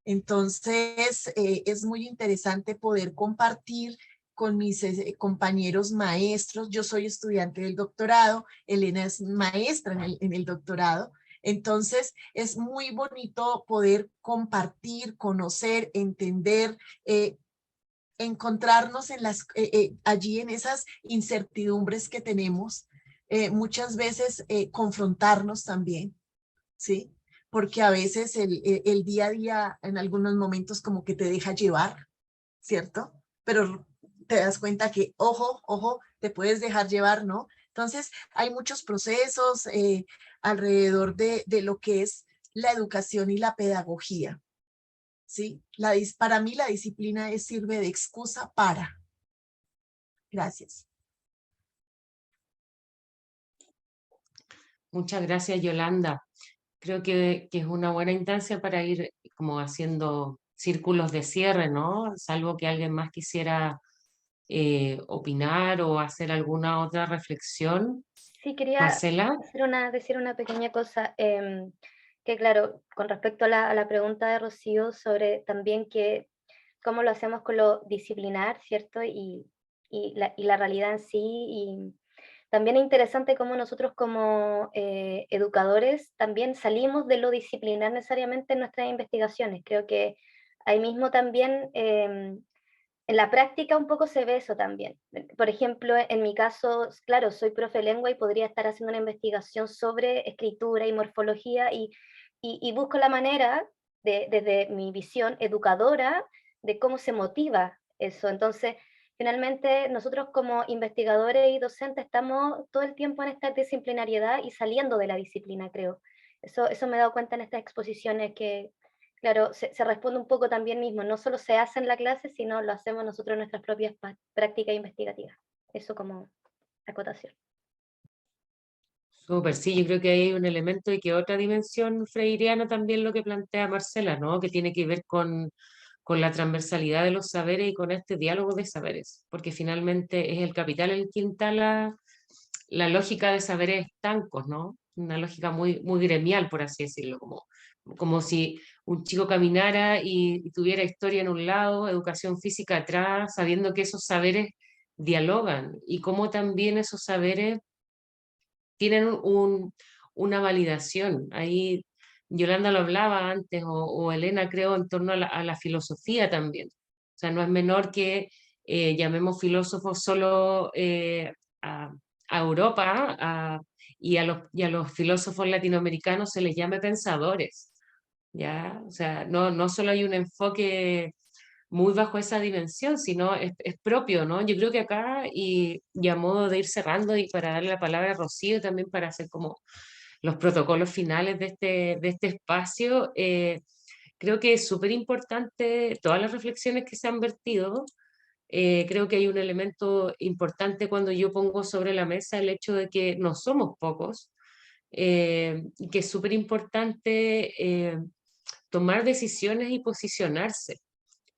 Entonces, es muy interesante poder compartir con mis compañeros maestros. Yo soy estudiante del doctorado, Elena es maestra en el doctorado. Entonces, es muy bonito poder compartir, conocer, entender, encontrarnos allí en esas incertidumbres que tenemos, muchas veces confrontarnos también, ¿sí? Porque a veces el día a día en algunos momentos como que te deja llevar, ¿cierto? Pero te das cuenta que, ojo, te puedes dejar llevar, ¿no? Entonces, hay muchos procesos alrededor de lo que es la educación y la pedagogía, ¿sí? Para mí la disciplina sirve de excusa para. Gracias. Muchas gracias, Yolanda. Creo que es una buena instancia para ir como haciendo círculos de cierre, ¿no? Salvo que alguien más quisiera opinar o hacer alguna otra reflexión. Sí, quería Marcela. decir una pequeña cosa, que claro, con respecto a la pregunta de Rocío sobre también cómo lo hacemos con lo disciplinar, ¿cierto? Y la realidad en sí, y también es interesante cómo nosotros como educadores también salimos de lo disciplinar necesariamente en nuestras investigaciones. Creo que ahí mismo también en la práctica un poco se ve eso también. Por ejemplo, en mi caso, claro, soy profe de lengua y podría estar haciendo una investigación sobre escritura y morfología y busco la manera, desde mi visión educadora, de cómo se motiva eso. Entonces, finalmente, nosotros como investigadores y docentes estamos todo el tiempo en esta disciplinariedad y saliendo de la disciplina, creo. Eso me he dado cuenta en estas exposiciones que, claro, se responde un poco también mismo, no solo se hace en la clase, sino lo hacemos nosotros en nuestras propias prácticas investigativas. Eso como acotación. Súper, sí, yo creo que hay un elemento y que otra dimensión freiriana también lo que plantea Marcela, ¿no? Que tiene que ver con la transversalidad de los saberes y con este diálogo de saberes, porque finalmente es el capital el que instala la lógica de saberes estancos, ¿no? Una lógica muy, muy gremial, por así decirlo, como si un chico caminara y tuviera historia en un lado, educación física atrás, sabiendo que esos saberes dialogan y cómo también esos saberes tienen una validación. Ahí Yolanda lo hablaba antes, o Elena creo, en torno a la filosofía también. O sea, no es menor que llamemos filósofos solo a Europa y a los filósofos latinoamericanos se les llame pensadores. ¿Ya? O sea, no solo hay un enfoque muy bajo esa dimensión, sino es propio, ¿no? Yo creo que acá, y a modo de ir cerrando y para darle la palabra a Rocío también para hacer como los protocolos finales de este espacio, creo que es súper importante todas las reflexiones que se han vertido. Creo que hay un elemento importante cuando yo pongo sobre la mesa el hecho de que no somos pocos, y que es súper importante tomar decisiones y posicionarse.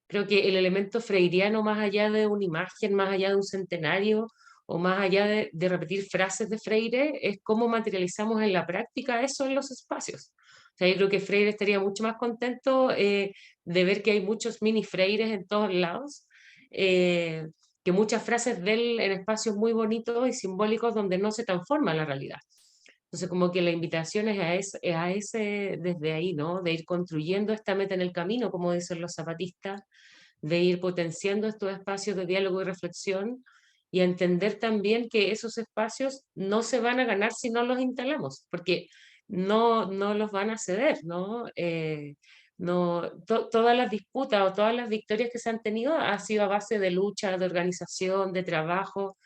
Creo que el elemento freiriano, más allá de una imagen, más allá de un centenario, o más allá de repetir frases de Freire, es cómo materializamos en la práctica eso en los espacios. O sea, yo creo que Freire estaría mucho más contento de ver que hay muchos mini Freires en todos lados, que muchas frases de él en espacios muy bonitos y simbólicos donde no se transforma la realidad. Entonces, como que la invitación es a ese desde ahí, ¿no? De ir construyendo esta meta en el camino, como dicen los zapatistas, de ir potenciando estos espacios de diálogo y reflexión, y a entender también que esos espacios no se van a ganar si no los instalamos, porque no los van a ceder, ¿no? Todas las disputas o todas las victorias que se han tenido ha sido a base de lucha, de organización, de trabajo,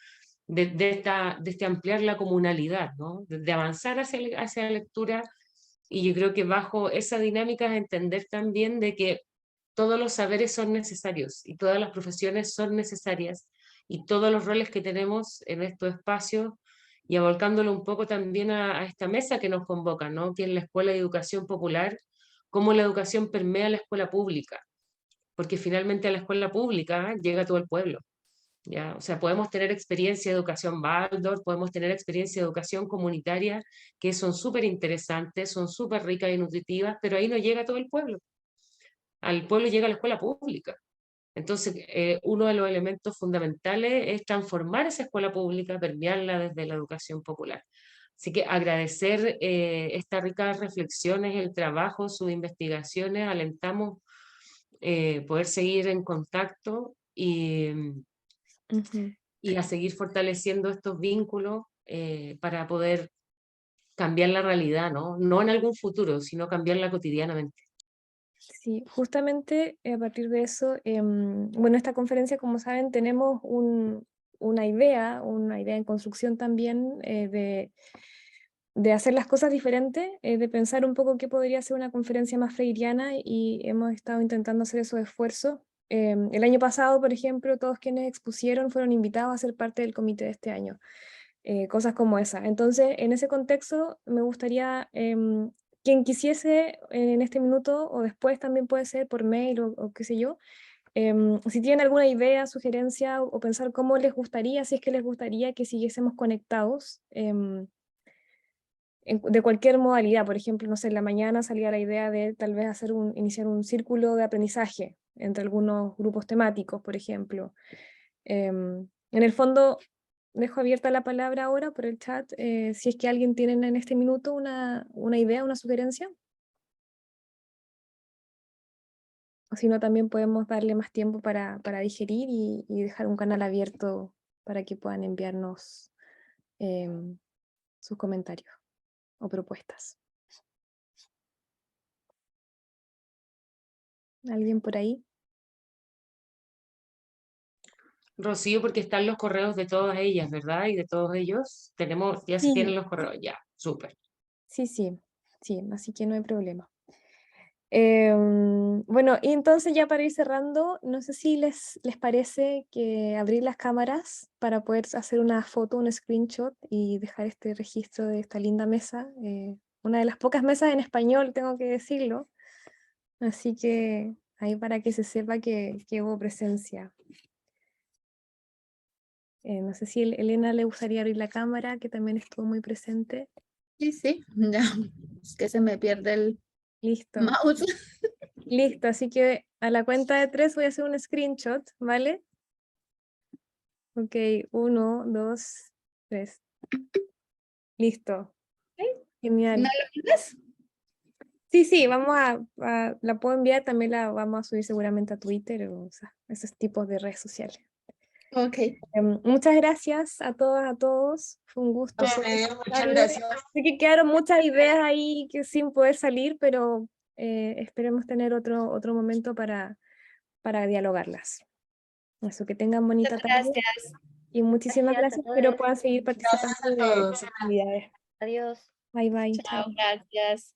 de ampliar la comunalidad, ¿no? De avanzar hacia la lectura. Y yo creo que bajo esa dinámica es entender también de que todos los saberes son necesarios y todas las profesiones son necesarias y todos los roles que tenemos en estos espacios, y volcándolo un poco también a esta mesa que nos convoca, ¿no? Que es la Escuela de Educación Popular, cómo la educación permea la escuela pública, porque finalmente a la escuela pública llega todo el pueblo. ¿Ya? O sea, podemos tener experiencia de educación Waldorf, podemos tener experiencia de educación comunitaria, que son súper interesantes, son súper ricas y nutritivas, pero ahí no llega todo el pueblo. Al pueblo llega la escuela pública. Entonces, uno de los elementos fundamentales es transformar esa escuela pública, permearla desde la educación popular. Así que agradecer estas ricas reflexiones, el trabajo, sus investigaciones, alentamos poder seguir en contacto y a seguir fortaleciendo estos vínculos para poder cambiar la realidad, ¿no? No en algún futuro, sino cambiarla cotidianamente. Sí, justamente a partir de eso, bueno, esta conferencia, como saben, tenemos una idea en construcción también de hacer las cosas diferentes, de pensar un poco qué podría ser una conferencia más freiriana, y hemos estado intentando hacer esos esfuerzos. El año pasado, por ejemplo, todos quienes expusieron fueron invitados a ser parte del comité de este año. Cosas como esa. Entonces, en ese contexto, me gustaría, quien quisiese en este minuto, o después también puede ser por mail o qué sé yo, si tienen alguna idea, sugerencia, o pensar cómo les gustaría, si es que les gustaría que siguiésemos conectados, de cualquier modalidad. Por ejemplo, no sé, en la mañana salía la idea de tal vez iniciar un círculo de aprendizaje entre algunos grupos temáticos, por ejemplo. En el fondo, dejo abierta la palabra ahora por el chat, si es que alguien tiene en este minuto una idea, una sugerencia. O si no, también podemos darle más tiempo para digerir y dejar un canal abierto para que puedan enviarnos sus comentarios o propuestas. ¿Alguien por ahí? Rocío, porque están los correos de todas ellas, ¿verdad? Y de todos ellos tenemos, ya se Sí. tienen los correos, ya, súper. Sí, así que no hay problema. Bueno, y entonces ya para ir cerrando, no sé si les parece que abrir las cámaras para poder hacer una foto, un screenshot y dejar este registro de esta linda mesa, una de las pocas mesas en español, tengo que decirlo, así que ahí para que se sepa que hubo presencia. No sé si Elena le gustaría abrir la cámara, que también estuvo muy presente. Sí, ya, es que se me pierde el Listo. mouse. Listo, así que a la cuenta de 3 voy a hacer un screenshot, ¿vale? Ok, 1, 2, 3. Listo. Genial. ¿No lo ves? Sí, la puedo enviar, también la vamos a subir seguramente a Twitter, o sea, esos tipos de redes sociales. Ok. Muchas gracias a todas, a todos. Fue un gusto. Muchas gracias. Sé que quedaron muchas ideas ahí que sin poder salir, pero esperemos tener otro momento para para dialogarlas. Eso, que tengan bonita tarde. Gracias. Y muchísimas Gracias gracias, a espero todos. puedan seguir participando Gracias a de todos. actividades. Adiós. Bye, bye. Chao, Chao. gracias.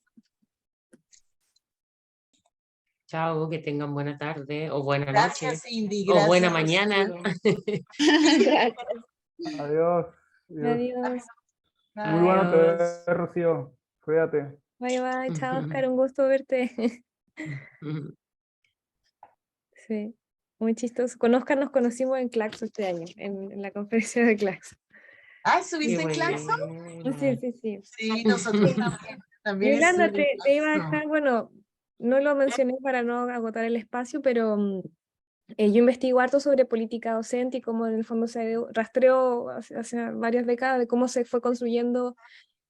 Chao, que tengan buena tarde o buena noche Gracias, Cindy. o buena Gracias, mañana. Rocío. Gracias. Adiós. Adiós. Adiós. Muy bueno te Adiós. ves, Rocío. Cuídate. Bye, bye. Chao, Oscar. Un gusto verte. Sí, muy chistoso. Con Oscar nos conocimos en Claxo este año, en la conferencia de Claxo. Ah, Qué ¿estuviste en Claxo? buena. Sí, sí, sí. Sí, nosotros también. También Yolanda, estuve en te iba a Claxo. dejar, bueno, no lo mencioné para no agotar el espacio, pero yo investigo harto sobre política docente y cómo en el fondo se rastreó hace varias décadas de cómo se fue construyendo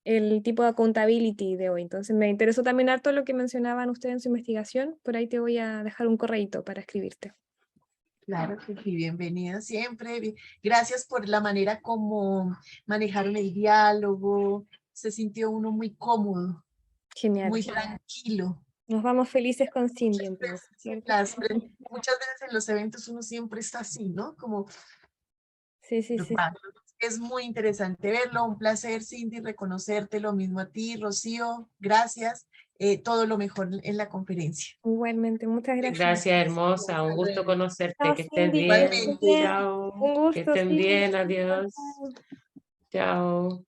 el tipo de accountability de hoy. Entonces me interesó también harto lo que mencionaban ustedes en su investigación. Por ahí te voy a dejar un correíto para escribirte. Claro que sí, bienvenida siempre. Gracias por la manera como manejaron el diálogo. Se sintió uno muy cómodo, Genial. muy tranquilo. Nos vamos felices con Cindy entonces, ¿cierto? Muchas veces en los eventos uno siempre está así, ¿no? Como, Sí, sí, sí. es muy interesante verlo. Un placer, Cindy, reconocerte. Lo mismo a ti, Rocío. Gracias. Todo lo mejor en la conferencia. Igualmente, muchas gracias. Gracias, hermosa. Un Hasta gusto luego. conocerte. Chao, Que estés Cindy, bien. Igualmente. Chao. Un gusto, Que estén sí. bien. Adiós. Chao.